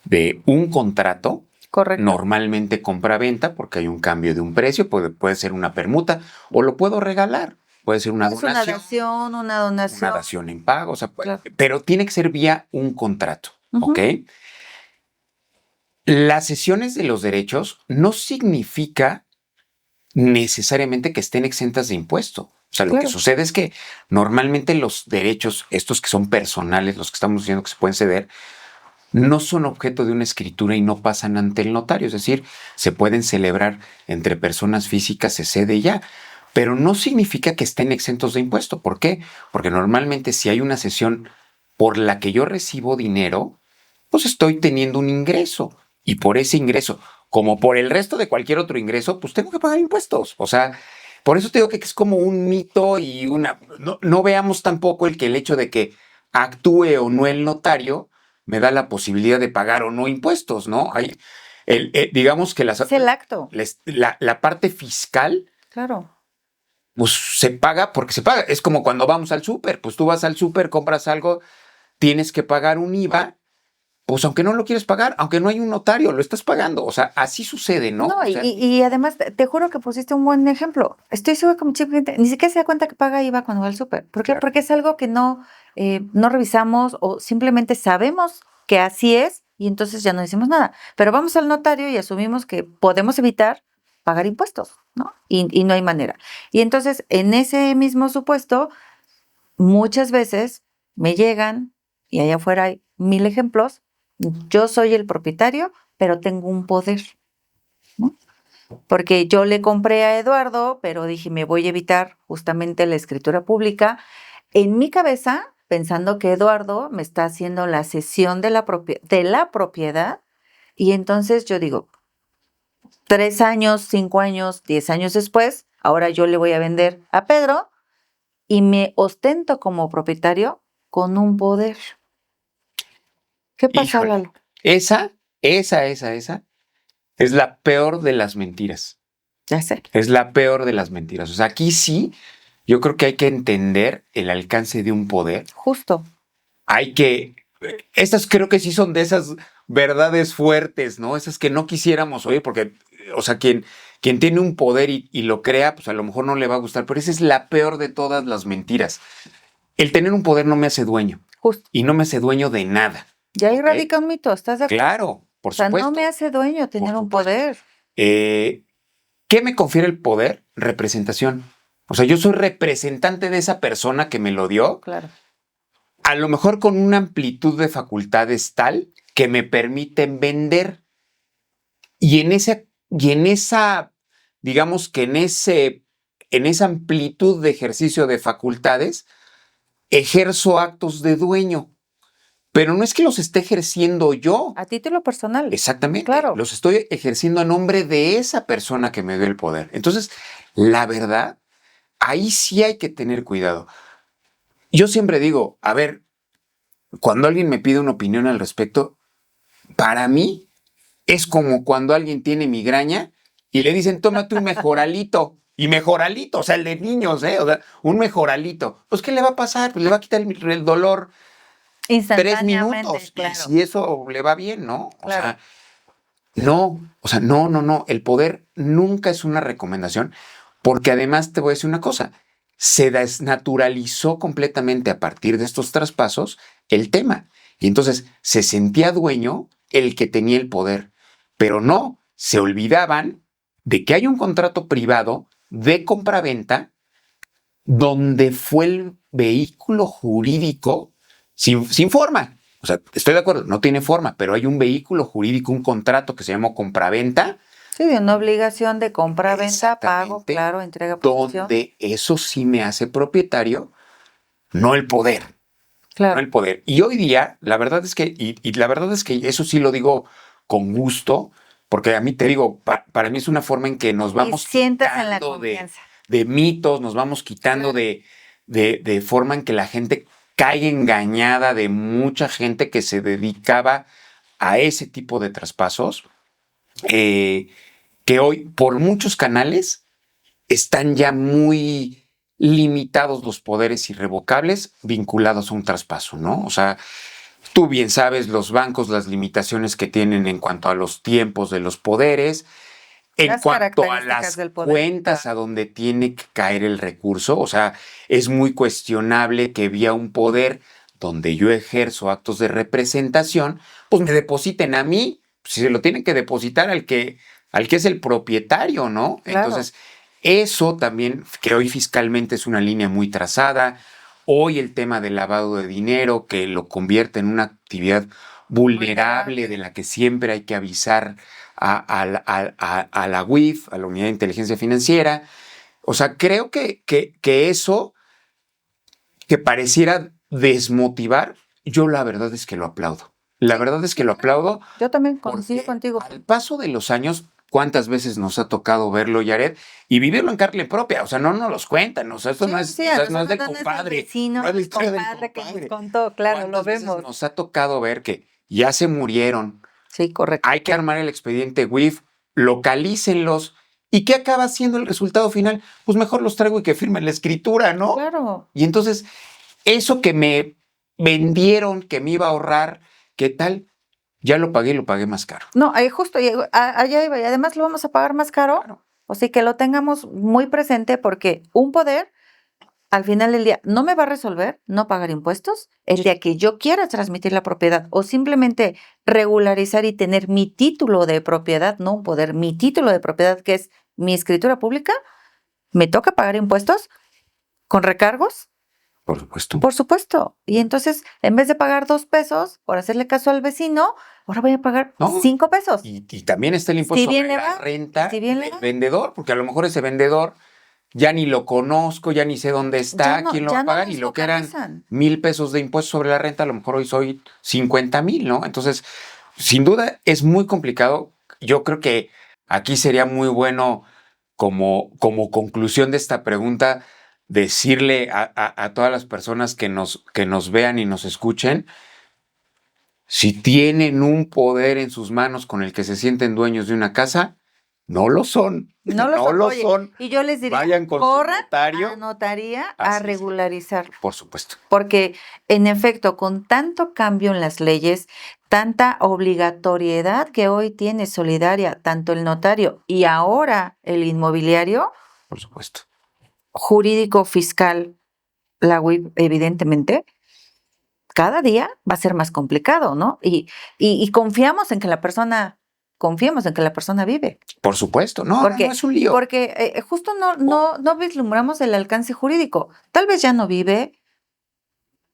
de un contrato. Correcto. Normalmente compra-venta, porque hay un cambio de un precio, puede ser una permuta, o lo puedo regalar. Puede ser una donación. Una donación. Una dación en pago. O sea, Claro. pero tiene que ser vía un contrato. ¿Ok? Las cesiones de los derechos no significa necesariamente que estén exentas de impuesto. O sea, lo que sucede es que normalmente los derechos, estos que son personales, los que estamos diciendo que se pueden ceder, no son objeto de una escritura y no pasan ante el notario. Es decir, se pueden celebrar entre personas físicas, se cede y ya. Pero no significa que estén exentos de impuesto. ¿Por qué? Porque normalmente si hay una cesión por la que yo recibo dinero, pues estoy teniendo un ingreso. Y por ese ingreso, como por el resto de cualquier otro ingreso, pues tengo que pagar impuestos. O sea, por eso te digo que es como un mito y una... No veamos tampoco el hecho de que actúe o no el notario me da la posibilidad de pagar o no impuestos, ¿no? Hay, digamos que es el acto. La parte fiscal, claro, pues se paga porque se paga. Es como cuando vamos al súper, pues tú vas al súper, compras algo, tienes que pagar un IVA, pues aunque no lo quieres pagar, aunque no hay un notario, lo estás pagando. O sea, así sucede, ¿no? No, O sea, y además te juro que pusiste un buen ejemplo. Estoy segura que mucha gente ni siquiera se da cuenta que paga IVA cuando va al súper. ¿Por qué? Claro. Porque es algo que no revisamos o simplemente sabemos que así es y entonces ya no decimos nada. Pero vamos al notario y asumimos que podemos evitar pagar impuestos, ¿no? Y no hay manera. Y entonces, en ese mismo supuesto, muchas veces me llegan, y allá afuera hay 1000 ejemplos, yo soy el propietario, pero tengo un poder, ¿no? Porque yo le compré a Eduardo, pero dije, me voy a evitar justamente la escritura pública. En mi cabeza, pensando que Eduardo me está haciendo la cesión de la propiedad, y entonces yo digo, 3 años, 5 años, 10 años después, ahora yo le voy a vender a Pedro y me ostento como propietario con un poder. ¿Qué pasa, híjole, Lalo? esa es la peor de las mentiras. Ya sé. Es la peor de las mentiras. O sea, aquí sí, yo creo que hay que entender el alcance de un poder. Justo. Hay que... Estas creo que sí son de esas verdades fuertes, ¿no? Esas que no quisiéramos oír, porque, o sea, quien tiene un poder y lo crea, pues a lo mejor no le va a gustar, pero esa es la peor de todas las mentiras. El tener un poder no me hace dueño. Justo. Y no me hace dueño de nada. Y ahí ¿ok? radica un mito, ¿estás de acuerdo? Claro, por O sea, supuesto. no me hace dueño tener un poder. ¿Qué me confiere el poder? Representación. O sea, yo soy representante de esa persona que me lo dio, Claro. a lo mejor con una amplitud de facultades tal que me permiten vender. Y en esa, digamos que en esa amplitud de ejercicio de facultades, ejerzo actos de dueño. Pero no es que los esté ejerciendo yo. A título personal. Exactamente. Claro. Los estoy ejerciendo a nombre de esa persona que me dio el poder. Entonces, la verdad, ahí sí hay que tener cuidado. Yo siempre digo, a ver, cuando alguien me pide una opinión al respecto, para mí es como cuando alguien tiene migraña y le dicen, tómate un mejoralito. Y mejoralito, o sea, el de niños, ¿eh? O sea, un mejoralito. Pues, ¿qué le va a pasar? Pues le va a quitar el dolor 3 minutos. Claro. Y si eso le va bien, ¿no? Claro. No. El poder nunca es una recomendación, porque además te voy a decir una cosa. Se desnaturalizó completamente a partir de estos traspasos el tema. Y entonces se sentía dueño el que tenía el poder. Pero no, se olvidaban de que hay un contrato privado de compraventa donde fue el vehículo jurídico sin forma. O sea, estoy de acuerdo, no tiene forma, pero hay un vehículo jurídico, un contrato que se llama compraventa. Sí, una obligación de compra-venta, pago, Exactamente. claro, entrega, posesión. Donde eso sí me hace propietario, no el poder. Claro. No el poder. Y hoy día, la verdad es que, y la verdad es que eso sí lo digo con gusto, porque a mí te digo, para mí es una forma en que nos vamos sientas en la quitando confianza. de mitos, nos vamos quitando de forma en que la gente cae engañada de mucha gente que se dedicaba a ese tipo de traspasos, que hoy por muchos canales están ya muy limitados los poderes irrevocables vinculados a un traspaso, ¿no? O sea, tú bien sabes los bancos, las limitaciones que tienen en cuanto a los tiempos de los poderes, en Las cuanto a características las del poder. cuentas a donde tiene que caer el recurso. O sea, es muy cuestionable que vía un poder donde yo ejerzo actos de representación, pues me depositen a mí, si se lo tienen que depositar al que es el propietario, ¿no? Claro. Entonces, eso también, que hoy fiscalmente es una línea muy trazada. Hoy el tema del lavado de dinero, que lo convierte en una actividad vulnerable de la que siempre hay que avisar a la UIF, a la Unidad de Inteligencia Financiera. O sea, creo que eso que pareciera desmotivar, yo la verdad es que lo aplaudo. La verdad es que lo aplaudo. Yo también coincido Porque contigo. al paso de los años, ¿cuántas veces nos ha tocado verlo, Yaret? Y vivirlo en carne propia. O sea, no nos los cuentan. O sea, esto no es, Sí, o a sea, no es nosotros del no es el compadre. vecino, No es la el historia del compadre que nos compadre. contó, claro, lo ¿Cuántas veces vemos. nos ha tocado ver que ya se murieron? Sí, correcto. Hay que armar el expediente WIF, localícenlos. ¿Y qué acaba siendo el resultado final? Pues mejor los traigo y que firmen la escritura, ¿no? Claro. Y entonces, eso que me vendieron, que me iba a ahorrar, ¿qué tal? Ya lo pagué y lo pagué más caro. No, justo, allá iba, y además lo vamos a pagar más caro, Claro. o sea, que lo tengamos muy presente porque un poder, al final del día, no me va a resolver no pagar impuestos el día que yo quiera transmitir la propiedad o simplemente regularizar y tener mi título de propiedad, no un poder, mi título de propiedad, que es mi escritura pública, me toca pagar impuestos con recargos. Por supuesto. Por supuesto. Y entonces, en vez de pagar 2 pesos por hacerle caso al vecino, ahora voy a pagar No, 5 pesos. Y también está el impuesto Si bien sobre le la va, renta si bien le del va. vendedor, porque a lo mejor ese vendedor ya ni lo conozco, ya ni sé dónde está, quién lo va Ya a no pagar, y nos lo que eran localizan. 1,000 pesos de impuesto sobre la renta, a lo mejor hoy soy 50,000, ¿no? Entonces, sin duda es muy complicado. Yo creo que aquí sería muy bueno, como conclusión de esta pregunta, decirle a todas las personas que nos vean y nos escuchen, si tienen un poder en sus manos con el que se sienten dueños de una casa, no lo son. No lo No son. lo Oye, son. y yo les diría, Vayan con su corran a notario. notaría a Así es. regularizarlo. Por supuesto. Porque, en efecto, con tanto cambio en las leyes, tanta obligatoriedad que hoy tiene solidaria, tanto el notario y ahora el inmobiliario, Por supuesto. jurídico, fiscal, la UIF, evidentemente, cada día va a ser más complicado, ¿no? Y confiamos en que la persona vive. Por supuesto. No, no Porque, es un lío. porque justo no vislumbramos el alcance jurídico. Tal vez ya no vive,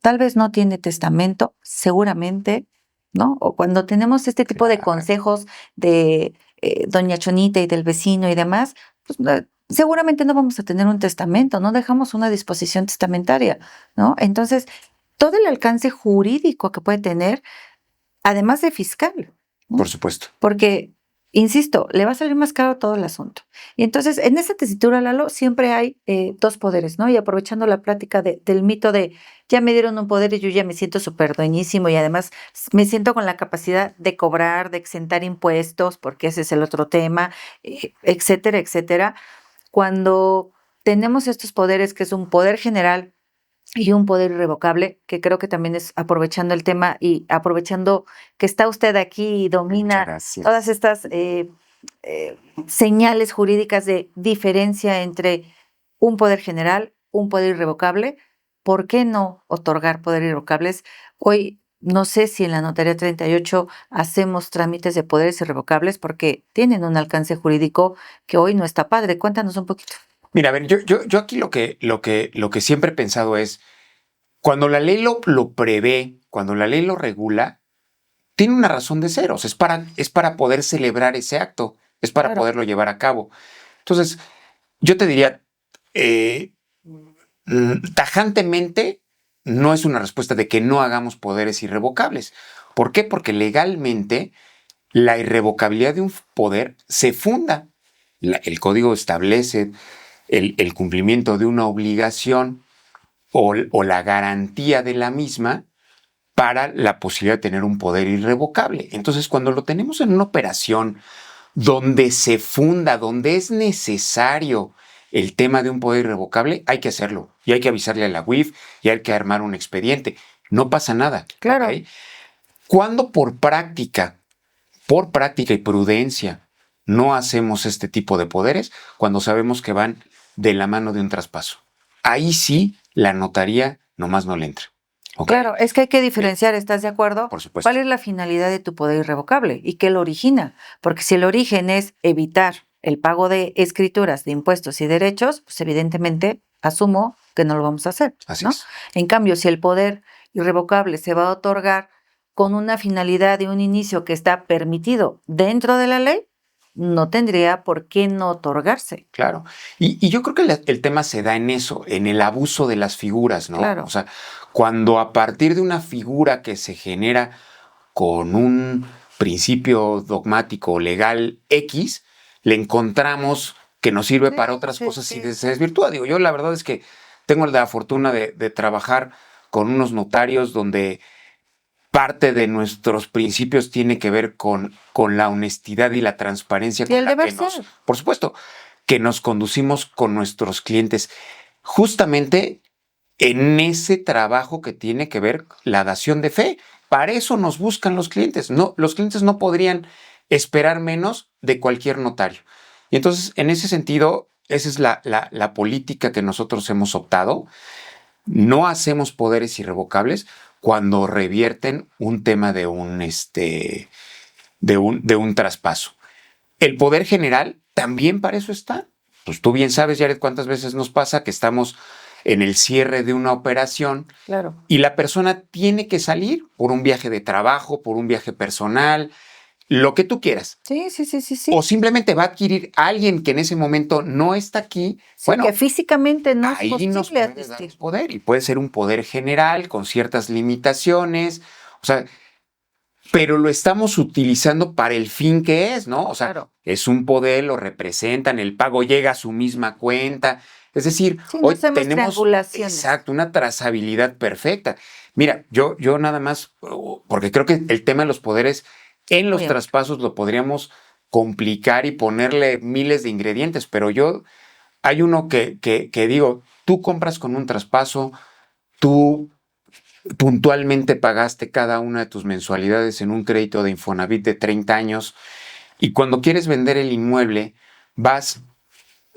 tal vez no tiene testamento, seguramente, ¿no? O cuando tenemos este tipo de Claro. consejos de doña Chonita y del vecino y demás, pues seguramente no vamos a tener un testamento, no dejamos una disposición testamentaria, ¿no? Entonces, todo el alcance jurídico que puede tener, además de fiscal, ¿no? Por supuesto. Porque, insisto, le va a salir más caro todo el asunto. Y entonces, en esta tesitura, Lalo, siempre hay 2 poderes, ¿no? Y aprovechando la plática del mito de ya me dieron un poder y yo ya me siento súper dueñísimo y además me siento con la capacidad de cobrar, de exentar impuestos, porque ese es el otro tema, etcétera, etcétera. Cuando tenemos estos poderes, que es un poder general y un poder irrevocable, que creo que también es aprovechando el tema y aprovechando que está usted aquí y domina todas estas señales jurídicas de diferencia entre un poder general, un poder irrevocable. ¿Por qué no otorgar poder irrevocables? Hoy no sé si en la Notaría 38 hacemos trámites de poderes irrevocables porque tienen un alcance jurídico que hoy no está padre. Cuéntanos un poquito. Mira, a ver, yo aquí lo que siempre he pensado es, cuando la ley lo prevé, cuando la ley lo regula, tiene una razón de ser. O sea, es para poder celebrar ese acto, es para Claro. poderlo llevar a cabo. Entonces, yo te diría, tajantemente, no es una respuesta de que no hagamos poderes irrevocables. ¿Por qué? Porque legalmente la irrevocabilidad de un poder se funda. El código establece el cumplimiento de una obligación o la garantía de la misma para la posibilidad de tener un poder irrevocable. Entonces, cuando lo tenemos en una operación donde se funda, donde es necesario el tema de un poder irrevocable, hay que hacerlo. Y hay que avisarle a la UIF y hay que armar un expediente. No pasa nada. Claro. ¿Okay? Cuando por práctica y prudencia no hacemos este tipo de poderes, cuando sabemos que van de la mano de un traspaso. Ahí sí la notaría nomás no le entra. ¿Okay? Claro, es que hay que diferenciar, ¿estás de acuerdo? Por supuesto. ¿Cuál es la finalidad de tu poder irrevocable y qué lo origina? Porque si el origen es evitar el pago de escrituras, de impuestos y derechos, pues evidentemente asumo que no lo vamos a hacer, Así ¿no? es. En cambio, si el poder irrevocable se va a otorgar con una finalidad de un inicio que está permitido dentro de la ley, no tendría por qué no otorgarse. Claro. Y yo creo que el tema se da en eso, en el abuso de las figuras, ¿no? Claro. O sea, cuando a partir de una figura que se genera con un principio dogmático legal X, le encontramos que nos sirve para otras cosas y se desvirtúa. Digo, yo la verdad es que tengo la fortuna de trabajar con unos notarios donde parte de nuestros principios tiene que ver con la honestidad y la transparencia. Y el deber ser. Por supuesto, que nos conducimos con nuestros clientes. Justamente en ese trabajo que tiene que ver la dación de fe. Para eso nos buscan los clientes. No, los clientes no podrían esperar menos de cualquier notario. Y entonces, en ese sentido, esa es la política que nosotros hemos optado. No hacemos poderes irrevocables cuando revierten un tema de un traspaso. El poder general también para eso está. Pues tú bien sabes, Jared, cuántas veces nos pasa que estamos en el cierre de una operación. Claro. Y la persona tiene que salir por un viaje de trabajo, por un viaje personal, lo que tú quieras. Sí. O simplemente va a adquirir a alguien que en ese momento no está aquí. Sí, bueno, que físicamente no es ahí posible nos puede dar asistir. poder y puede ser un poder general con ciertas limitaciones. O sea, pero lo estamos utilizando para el fin que es, ¿no? O sea, Claro. es un poder, lo representan, el pago llega a su misma cuenta. Es decir, Sí, no hoy hacemos tenemos triangulaciones. exacto, una trazabilidad perfecta. Mira, yo nada más, porque creo que el tema de los poderes en los Muy traspasos lo podríamos complicar y ponerle miles de ingredientes, pero hay uno que digo, tú compras con un traspaso, tú puntualmente pagaste cada una de tus mensualidades en un crédito de Infonavit de 30 años y cuando quieres vender el inmueble, vas,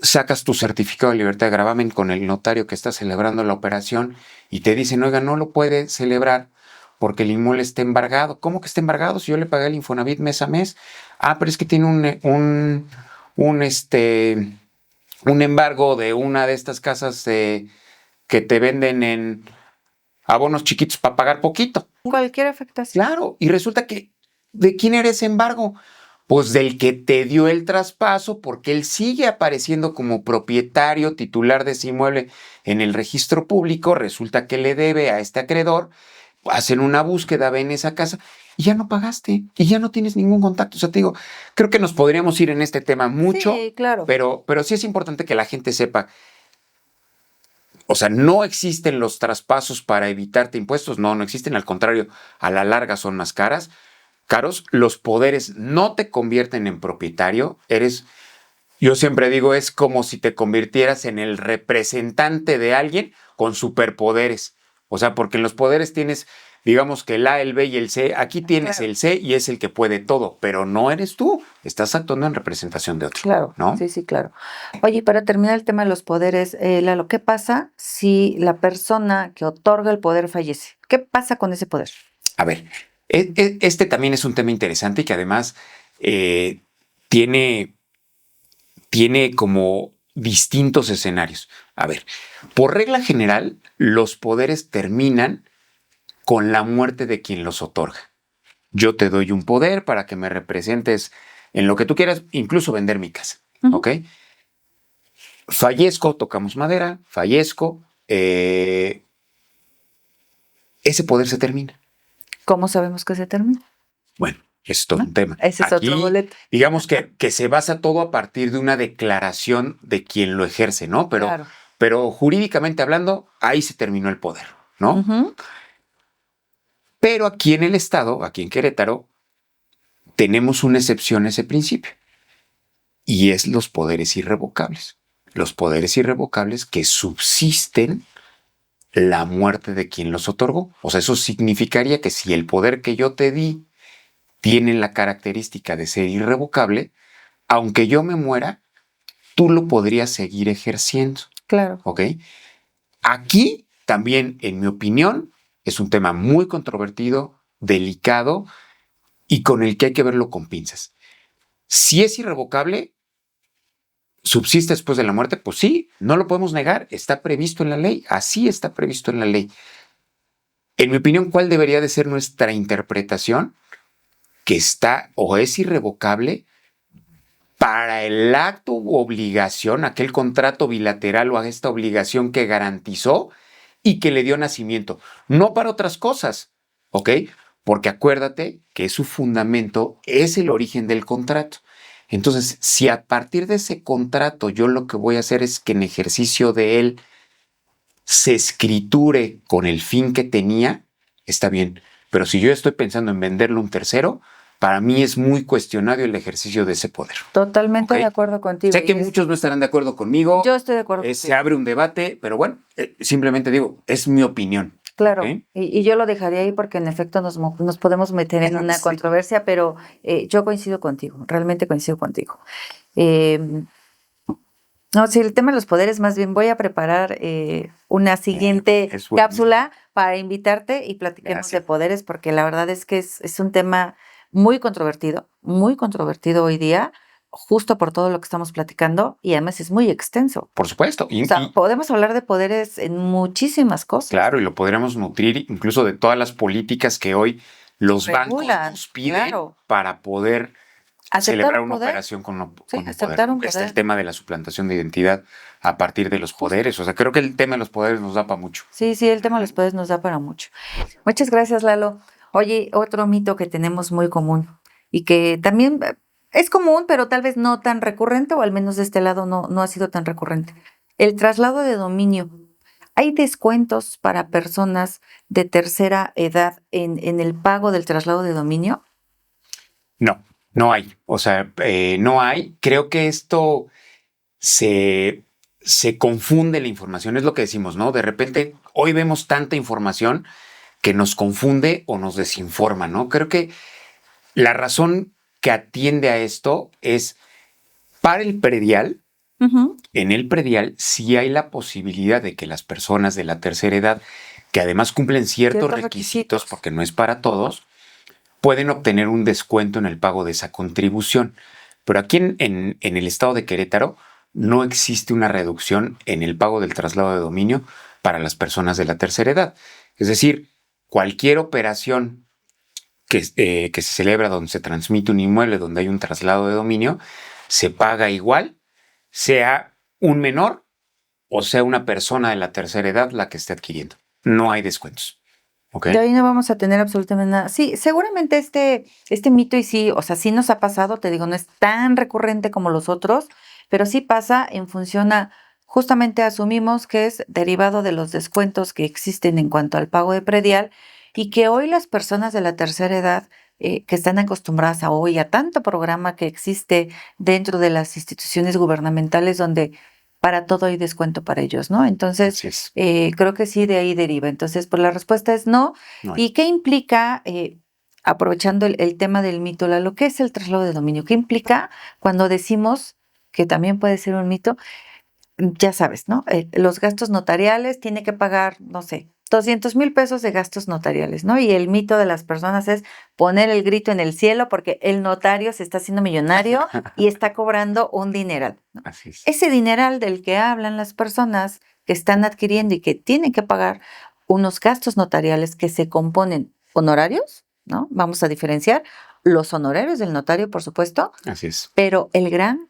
sacas tu certificado de libertad de gravamen con el notario que está celebrando la operación y te dicen, oiga, no lo puede celebrar porque el inmueble está embargado. ¿Cómo que está embargado si yo le pagué el Infonavit mes a mes? Ah, pero es que tiene un embargo de una de estas casas que te venden en abonos chiquitos para pagar poquito. Cualquier afectación. Claro, y resulta que, ¿de quién era ese embargo? Pues del que te dio el traspaso, porque él sigue apareciendo como propietario titular de ese inmueble en el registro público, resulta que le debe a este acreedor, hacen una búsqueda, ven esa casa y ya no pagaste y ya no tienes ningún contacto. O sea, te digo, creo que nos podríamos ir en este tema mucho, Sí, claro. pero sí es importante que la gente sepa. O sea, no existen los traspasos para evitarte impuestos, no existen, al contrario, a la larga son más caros. Los poderes no te convierten en propietario, yo siempre digo, es como si te convirtieras en el representante de alguien con superpoderes. O sea, porque en los poderes tienes, digamos que el A, el B y el C. Aquí tienes Claro. el C y es el que puede todo, pero no eres tú. Estás actuando en representación de otro. Claro, ¿no? sí, claro. Oye, y para terminar el tema de los poderes, Lalo, ¿qué pasa si la persona que otorga el poder fallece? ¿Qué pasa con ese poder? A ver, este también es un tema interesante y que además tiene como distintos escenarios. A ver, por regla general, los poderes terminan con la muerte de quien los otorga. Yo te doy un poder para que me representes en lo que tú quieras, incluso vender mi casa. ¿Ok? Fallezco, tocamos madera, fallezco, ese poder se termina. ¿Cómo sabemos que se termina? Bueno, es todo un tema. Ese es otro boleto. Digamos que se basa todo a partir de una declaración de quien lo ejerce, ¿no? Pero, Claro. pero jurídicamente hablando, ahí se terminó el poder, ¿no? Ujú. Pero aquí en el estado, aquí en Querétaro, tenemos una excepción a ese principio y es los poderes irrevocables. Los poderes irrevocables que subsisten la muerte de quien los otorgó. O sea, eso significaría que si el poder que yo te di tiene la característica de ser irrevocable, aunque yo me muera, tú lo podrías seguir ejerciendo. Claro. ¿Ok? Aquí también, en mi opinión, es un tema muy controvertido, delicado y con el que hay que verlo con pinzas. Si es irrevocable, subsiste después de la muerte, pues sí, no lo podemos negar, está previsto en la ley, así está previsto en la ley. En mi opinión, ¿cuál debería de ser nuestra interpretación? Que está o es irrevocable para el acto u obligación, aquel contrato bilateral o esta obligación que garantizó y que le dio nacimiento, no para otras cosas, ¿ok? Porque acuérdate que su fundamento es el origen del contrato. Entonces, si a partir de ese contrato yo lo que voy a hacer es que en ejercicio de él se escriture con el fin que tenía, está bien. Pero si yo estoy pensando en venderlo a un tercero, para mí es muy cuestionable el ejercicio de ese poder. Totalmente ¿Ok? de acuerdo contigo. Sé que muchos no estarán de acuerdo conmigo. Yo estoy de acuerdo Se contigo. abre un debate, pero bueno, simplemente digo, es mi opinión. Claro, ¿Ok? y yo lo dejaría ahí porque en efecto nos podemos meter en una Sí. controversia, pero yo coincido contigo, realmente coincido contigo. Eh, no, sí, el tema de los poderes, más bien voy a preparar una siguiente es bueno. cápsula para invitarte y platiquemos de Gracias. poderes, porque la verdad es que es un tema muy controvertido hoy día, justo por todo lo que estamos platicando, y además es muy extenso. Por supuesto. O sea, podemos hablar de poderes en muchísimas cosas. Claro, y lo podríamos nutrir incluso de todas las políticas que hoy los bancos Regulan, nos piden claro. para poder Aceptar celebrar un una poder. operación con Sí, un aceptar poder. un Está el poder. tema de la suplantación de identidad a partir de los poderes. O sea, creo que el tema de los poderes nos da para mucho. Sí, el tema de los poderes nos da para mucho. Muchas gracias, Lalo. Oye, otro mito que tenemos muy común y que también es común, pero tal vez no tan recurrente, o al menos de este lado no ha sido tan recurrente. El traslado de dominio. ¿Hay descuentos para personas de tercera edad en el pago del traslado de dominio? No, no hay. O sea, no hay. Creo que esto se confunde la información. Es lo que decimos, ¿no? De repente, hoy vemos tanta información que nos confunde o nos desinforma, ¿no? Creo que la razón que atiende a esto es para el predial. Ujú. En el predial sí hay la posibilidad de que las personas de la tercera edad, que además cumplen ciertos requisitos, porque no es para todos, pueden obtener un descuento en el pago de esa contribución. Pero aquí en el estado de Querétaro no existe una reducción en el pago del traslado de dominio para las personas de la tercera edad. Es decir, cualquier operación que se celebra donde se transmite un inmueble, donde hay un traslado de dominio, se paga igual, sea un menor o sea una persona de la tercera edad la que esté adquiriendo. No hay descuentos. ¿Okay? De ahí no vamos a tener absolutamente nada. Sí, seguramente este mito, y sí, o sea, sí nos ha pasado, te digo, no es tan recurrente como los otros, pero sí pasa en función a, justamente asumimos que es derivado de los descuentos que existen en cuanto al pago de predial y que hoy las personas de la tercera edad que están acostumbradas a hoy a tanto programa que existe dentro de las instituciones gubernamentales donde para todo hay descuento para ellos, ¿no? Entonces, creo que sí, de ahí deriva. Entonces, pues la respuesta es no. No. ¿Y qué implica, aprovechando el tema del mito, lo que es el traslado de dominio? ¿Qué implica cuando decimos que también puede ser un mito? Ya sabes, ¿no? Los gastos notariales, tiene que pagar, no sé, 200,000 pesos de gastos notariales, ¿no? Y el mito de las personas es poner el grito en el cielo porque el notario se está haciendo millonario y está cobrando un dineral, ¿no? Así es. Ese dineral del que hablan las personas que están adquiriendo y que tienen que pagar unos gastos notariales que se componen honorarios, ¿no? Vamos a diferenciar los honorarios del notario, por supuesto. Así es. Pero el gran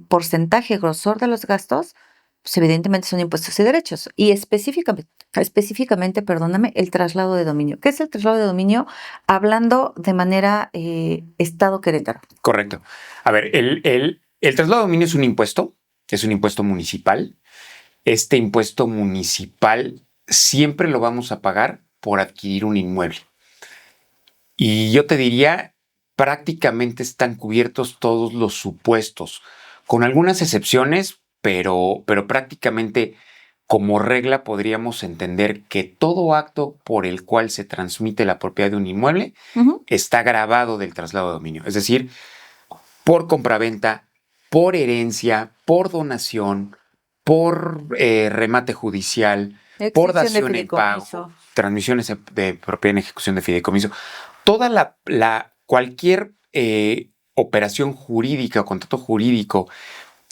porcentaje, grosor de los gastos, pues evidentemente son impuestos y derechos. Y específicamente, perdóname, el traslado de dominio. ¿Qué es el traslado de dominio? Hablando de manera Estado Querétaro. Correcto. A ver, el traslado de dominio es un impuesto municipal este impuesto municipal siempre lo vamos a pagar por adquirir un inmueble. Y yo te diría, prácticamente están cubiertos todos los supuestos, con algunas excepciones, pero prácticamente como regla podríamos entender que todo acto por el cual se transmite la propiedad de un inmueble está grabado del traslado de dominio. Es decir, por compraventa, por herencia, por donación, por remate judicial, por Extinción de dación en pago, fideicomiso. transmisiones de propiedad en ejecución de fideicomiso. Toda cualquier operación jurídica o contrato jurídico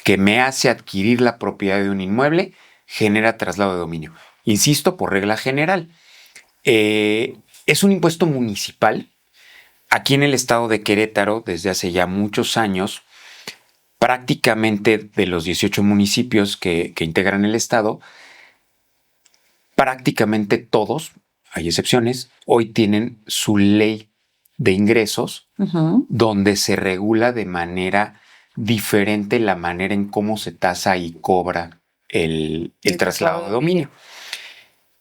que me hace adquirir la propiedad de un inmueble genera traslado de dominio. Insisto, por regla general. Es un impuesto municipal. Aquí en el estado de Querétaro, desde hace ya muchos años, prácticamente de los 18 municipios que integran el estado, prácticamente todos, hay excepciones, hoy tienen su ley de ingresos donde se regula de manera diferente la manera en cómo se tasa y cobra el traslado de dominio.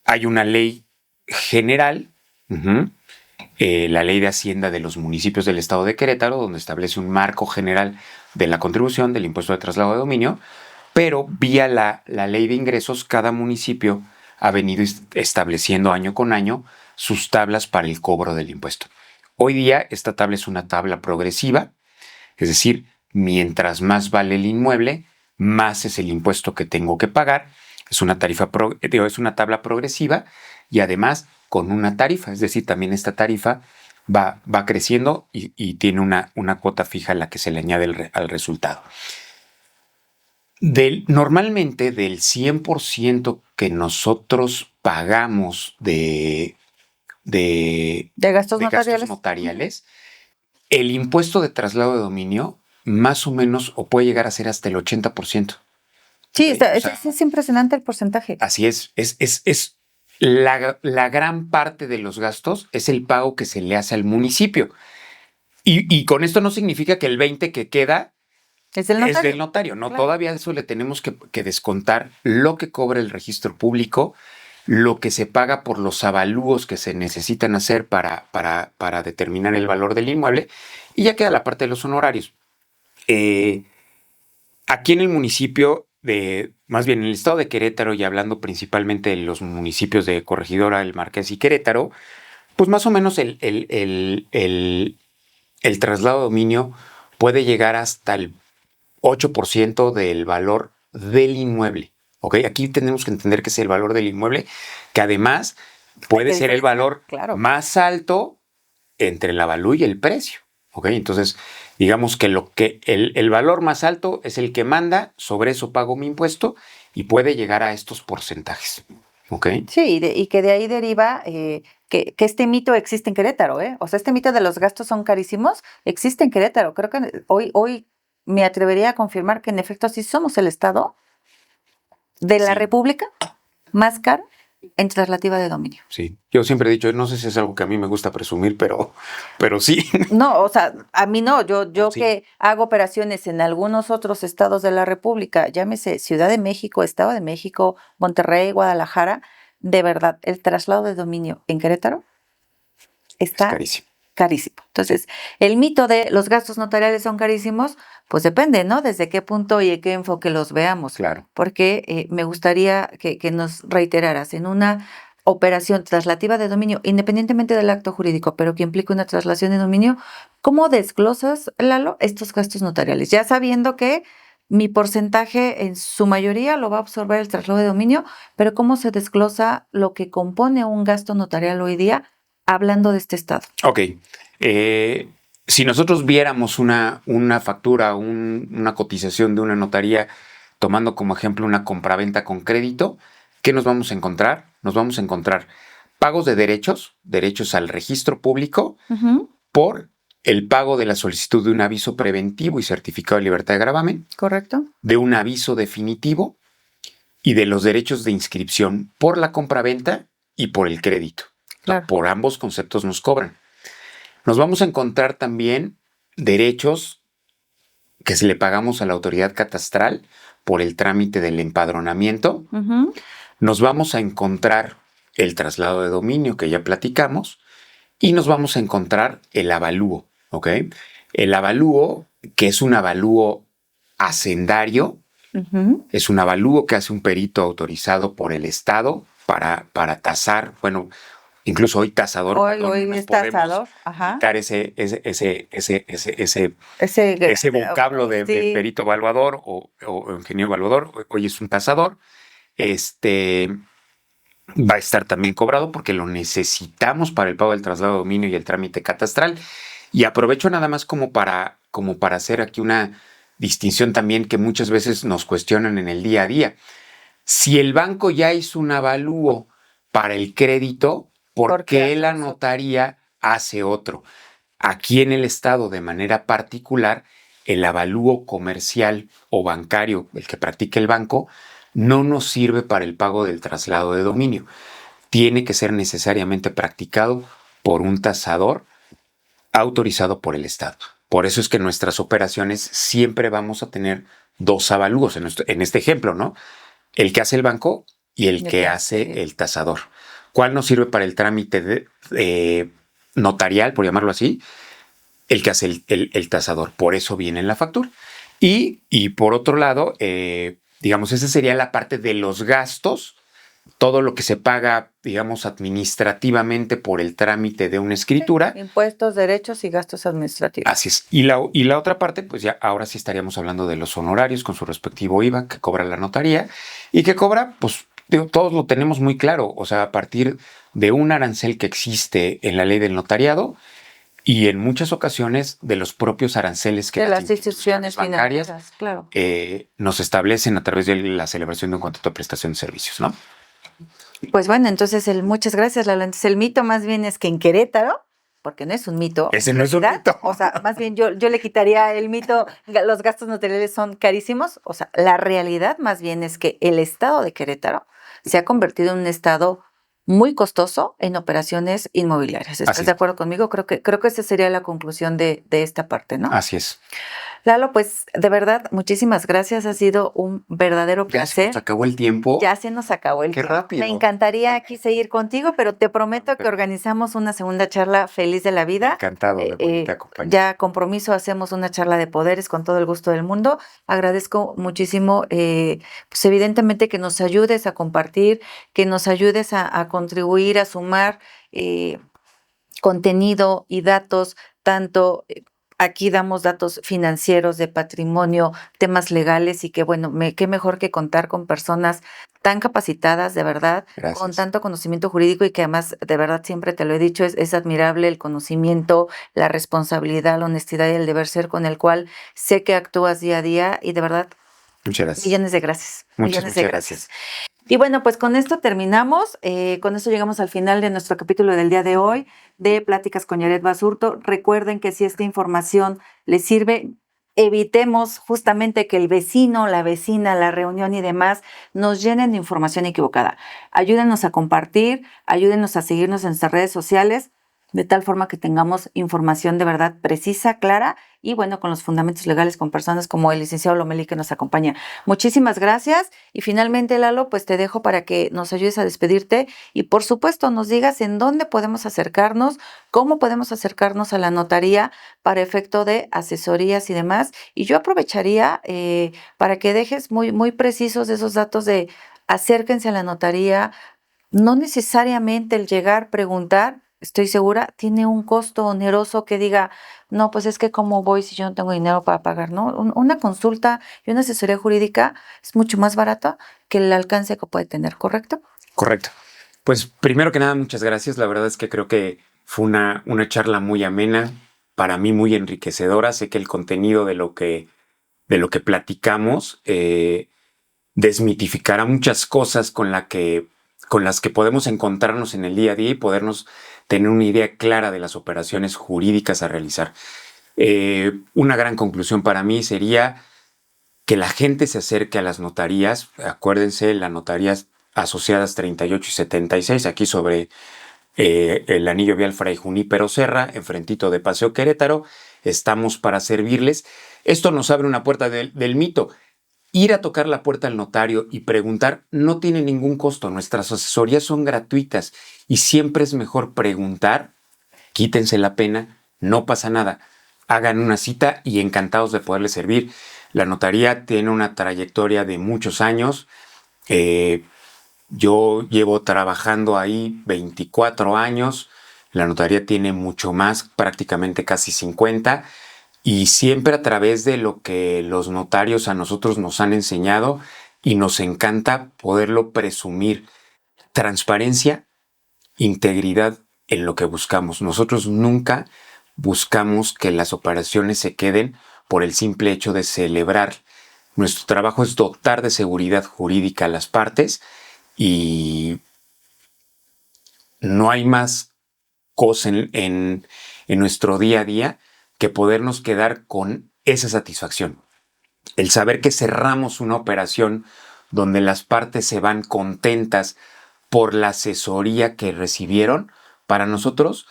Hay una ley general, la ley de Hacienda de los municipios del estado de Querétaro, donde establece un marco general de la contribución del impuesto de traslado de dominio, pero vía la ley de ingresos, cada municipio ha venido estableciendo año con año sus tablas para el cobro del impuesto. Hoy día esta tabla es una tabla progresiva, es decir, mientras más vale el inmueble, más es el impuesto que tengo que pagar. Es una es una tabla progresiva y además con una tarifa, es decir, también esta tarifa va creciendo y tiene una cuota fija a la que se le añade al resultado. Normalmente del 100% que nosotros pagamos de gastos notariales, el impuesto de traslado de dominio más o menos o puede llegar a ser hasta el 80%. Sí, es impresionante el porcentaje. Así es la gran parte de los gastos es el pago que se le hace al municipio. Y con esto no significa que el 20% que queda es del notario. No, claro. Todavía eso le tenemos que descontar lo que cobra el registro público, lo que se paga por los avalúos que se necesitan hacer para determinar el valor del inmueble, y ya queda la parte de los honorarios. Aquí en el municipio, más bien en el estado de Querétaro, y hablando principalmente de los municipios de Corregidora, El Marqués y Querétaro, pues más o menos el traslado de dominio puede llegar hasta el 8% del valor del inmueble. ¿Ok? Aquí tenemos que entender que es el valor del inmueble, que además puede ser el valor más alto entre el avalúo y el precio. ¿Ok? Entonces, digamos que el valor más alto es el que manda, sobre eso pago mi impuesto y puede llegar a estos porcentajes. ¿Ok? Sí, y que de ahí deriva que este mito existe en Querétaro, ¿eh? O sea, este mito de los gastos son carísimos existe en Querétaro. Creo que hoy me atrevería a confirmar que en efecto sí somos el estado de la República más caro en traslativa de dominio. Sí, yo siempre he dicho, no sé si es algo que a mí me gusta presumir, pero sí. No, o sea, a mí no, yo sí. Que hago operaciones en algunos otros estados de la República, llámese Ciudad de México, Estado de México, Monterrey, Guadalajara, de verdad, el traslado de dominio en Querétaro está carísimo. Entonces, el mito de los gastos notariales son carísimos, pues depende, ¿no? Desde qué punto y de qué enfoque los veamos. Claro. Porque me gustaría que nos reiteraras en una operación traslativa de dominio, independientemente del acto jurídico, pero que implique una traslación de dominio, ¿cómo desglosas, Lalo, estos gastos notariales? Ya sabiendo que mi porcentaje en su mayoría lo va a absorber el traslado de dominio, pero ¿cómo se desglosa lo que compone un gasto notarial hoy día? Hablando de este estado. Ok. Si nosotros viéramos una factura, una cotización de una notaría, tomando como ejemplo una compraventa con crédito, ¿qué nos vamos a encontrar? Nos vamos a encontrar pagos de derechos al registro público por el pago de la solicitud de un aviso preventivo y certificado de libertad de gravamen. Correcto. De un aviso definitivo y de los derechos de inscripción por la compraventa y por el crédito. Claro. Por ambos conceptos nos cobran. Nos vamos a encontrar también derechos que si le pagamos a la autoridad catastral por el trámite del empadronamiento, nos vamos a encontrar el traslado de dominio que ya platicamos y nos vamos a encontrar el avalúo, ¿ok? El avalúo, que es un avalúo hacendario, es un avalúo que hace un perito autorizado por el Estado para tasar, bueno, incluso hoy tasador. Hoy es tasador. Quitar ese vocablo de perito evaluador o ingeniero evaluador. Hoy es un tasador. Va a estar también cobrado porque lo necesitamos para el pago del traslado de dominio y el trámite catastral. Y aprovecho nada más como para hacer aquí una distinción también que muchas veces nos cuestionan en el día a día. Si el banco ya hizo un avalúo para el crédito, ¿por qué la notaría hace otro? Aquí en el Estado, de manera particular, el avalúo comercial o bancario, el que practique el banco, no nos sirve para el pago del traslado de dominio. Tiene que ser necesariamente practicado por un tasador autorizado por el Estado. Por eso es que en nuestras operaciones siempre vamos a tener dos avalúos en este ejemplo, ¿no? El que hace el banco y el que hace el tasador. ¿Cuál nos sirve para el trámite notarial, por llamarlo así? El que hace el tasador. Por eso viene en la factura. Y por otro lado, digamos, esa sería la parte de los gastos, todo lo que se paga, digamos, administrativamente por el trámite de una escritura. Impuestos, derechos y gastos administrativos. Así es. Y la otra parte, pues ya ahora sí estaríamos hablando de los honorarios con su respectivo IVA que cobra la notaría y que cobra, pues, todos lo tenemos muy claro, o sea, a partir de un arancel que existe en la ley del notariado y en muchas ocasiones de los propios aranceles que las instituciones bancarias claro. Nos establecen a través de la celebración de un contrato de prestación de servicios, ¿no? Pues bueno, entonces muchas gracias, Lalo. Entonces el mito más bien es que en Querétaro, porque no es un mito. Ese no es un mito. O sea, más bien yo le quitaría el mito, los gastos notariales son carísimos. O sea, la realidad más bien es que el estado de Querétaro se ha convertido en un estado muy costoso en operaciones inmobiliarias. ¿Estás de acuerdo conmigo? Creo que esa sería la conclusión de esta parte, ¿no? Así es. Lalo, pues de verdad, muchísimas gracias. Ha sido un verdadero placer. Ya se nos acabó el tiempo. Ya se nos acabó el tiempo. Qué rápido. Me encantaría aquí seguir contigo, pero te prometo que organizamos una segunda charla feliz de la vida. Encantado de poderte acompañar. Ya compromiso, hacemos una charla de poderes con todo el gusto del mundo. Agradezco muchísimo, pues evidentemente que nos ayudes a compartir, que nos ayudes a contribuir, a sumar contenido y datos, tanto... Aquí damos datos financieros, de patrimonio, temas legales y que bueno, qué mejor que contar con personas tan capacitadas, de verdad, Gracias. Con tanto conocimiento jurídico y que además, de verdad, siempre te lo he dicho, es admirable el conocimiento, la responsabilidad, la honestidad y el deber ser con el cual sé que actúas día a día y de verdad, muchas gracias. Millones de gracias. Muchas gracias. Y bueno, pues con esto terminamos, con esto llegamos al final de nuestro capítulo del día de hoy de Pláticas con Yaret Basurto. Recuerden que si esta información les sirve, evitemos justamente que el vecino, la vecina, la reunión y demás nos llenen de información equivocada. Ayúdenos a compartir, ayúdenos a seguirnos en nuestras redes sociales, de tal forma que tengamos información de verdad precisa, clara y bueno, con los fundamentos legales, con personas como el licenciado Lomelí que nos acompaña. Muchísimas gracias y finalmente, Lalo, pues te dejo para que nos ayudes a despedirte y por supuesto nos digas en dónde podemos acercarnos, cómo podemos acercarnos a la notaría para efecto de asesorías y demás. Y yo aprovecharía para que dejes muy, muy precisos esos datos de acérquense a la notaría, no necesariamente el llegar, preguntar, estoy segura, tiene un costo oneroso que diga, no, pues es que cómo voy si yo no tengo dinero para pagar, ¿no? Una consulta y una asesoría jurídica es mucho más barata que el alcance que puede tener, ¿correcto? Correcto. Pues primero que nada, muchas gracias. La verdad es que creo que fue una charla muy amena, para mí muy enriquecedora. Sé que el contenido de lo que platicamos desmitificará muchas cosas con las que podemos encontrarnos en el día a día y podernos tener una idea clara de las operaciones jurídicas a realizar. Una gran conclusión para mí sería que la gente se acerque a las notarías. Acuérdense, las notarías asociadas 38 y 76, aquí sobre el anillo vial Fray Junípero Serra, enfrentito de Paseo Querétaro. Estamos para servirles. Esto nos abre una puerta del mito. Ir a tocar la puerta al notario y preguntar no tiene ningún costo. Nuestras asesorías son gratuitas y siempre es mejor preguntar. Quítense la pena, no pasa nada. Hagan una cita y encantados de poderles servir. La notaría tiene una trayectoria de muchos años. Yo llevo trabajando ahí 24 años. La notaría tiene mucho más, prácticamente casi 50. Y siempre a través de lo que los notarios a nosotros nos han enseñado y nos encanta poderlo presumir. Transparencia, integridad en lo que buscamos. Nosotros nunca buscamos que las operaciones se queden por el simple hecho de celebrar. Nuestro trabajo es dotar de seguridad jurídica a las partes y no hay más cosa en nuestro día a día que podernos quedar con esa satisfacción. El saber que cerramos una operación donde las partes se van contentas por la asesoría que recibieron, para nosotros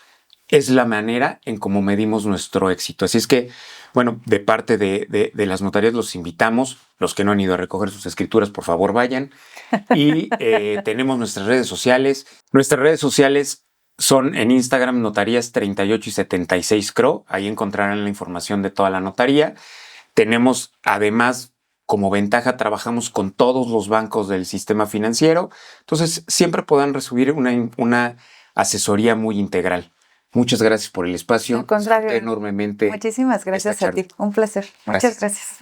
es la manera en cómo medimos nuestro éxito. Así es que, bueno, de parte de las notarías los invitamos. Los que no han ido a recoger sus escrituras, por favor, vayan. Y tenemos nuestras redes sociales. Nuestras redes sociales son en Instagram notarías 38 y 76 CRO. Ahí encontrarán la información de toda la notaría. Tenemos, además, como ventaja, trabajamos con todos los bancos del sistema financiero. Entonces, siempre podrán recibir una asesoría muy integral. Muchas gracias por el espacio. Al contrario, enormemente. Muchísimas gracias a ti. Un placer. Muchas gracias.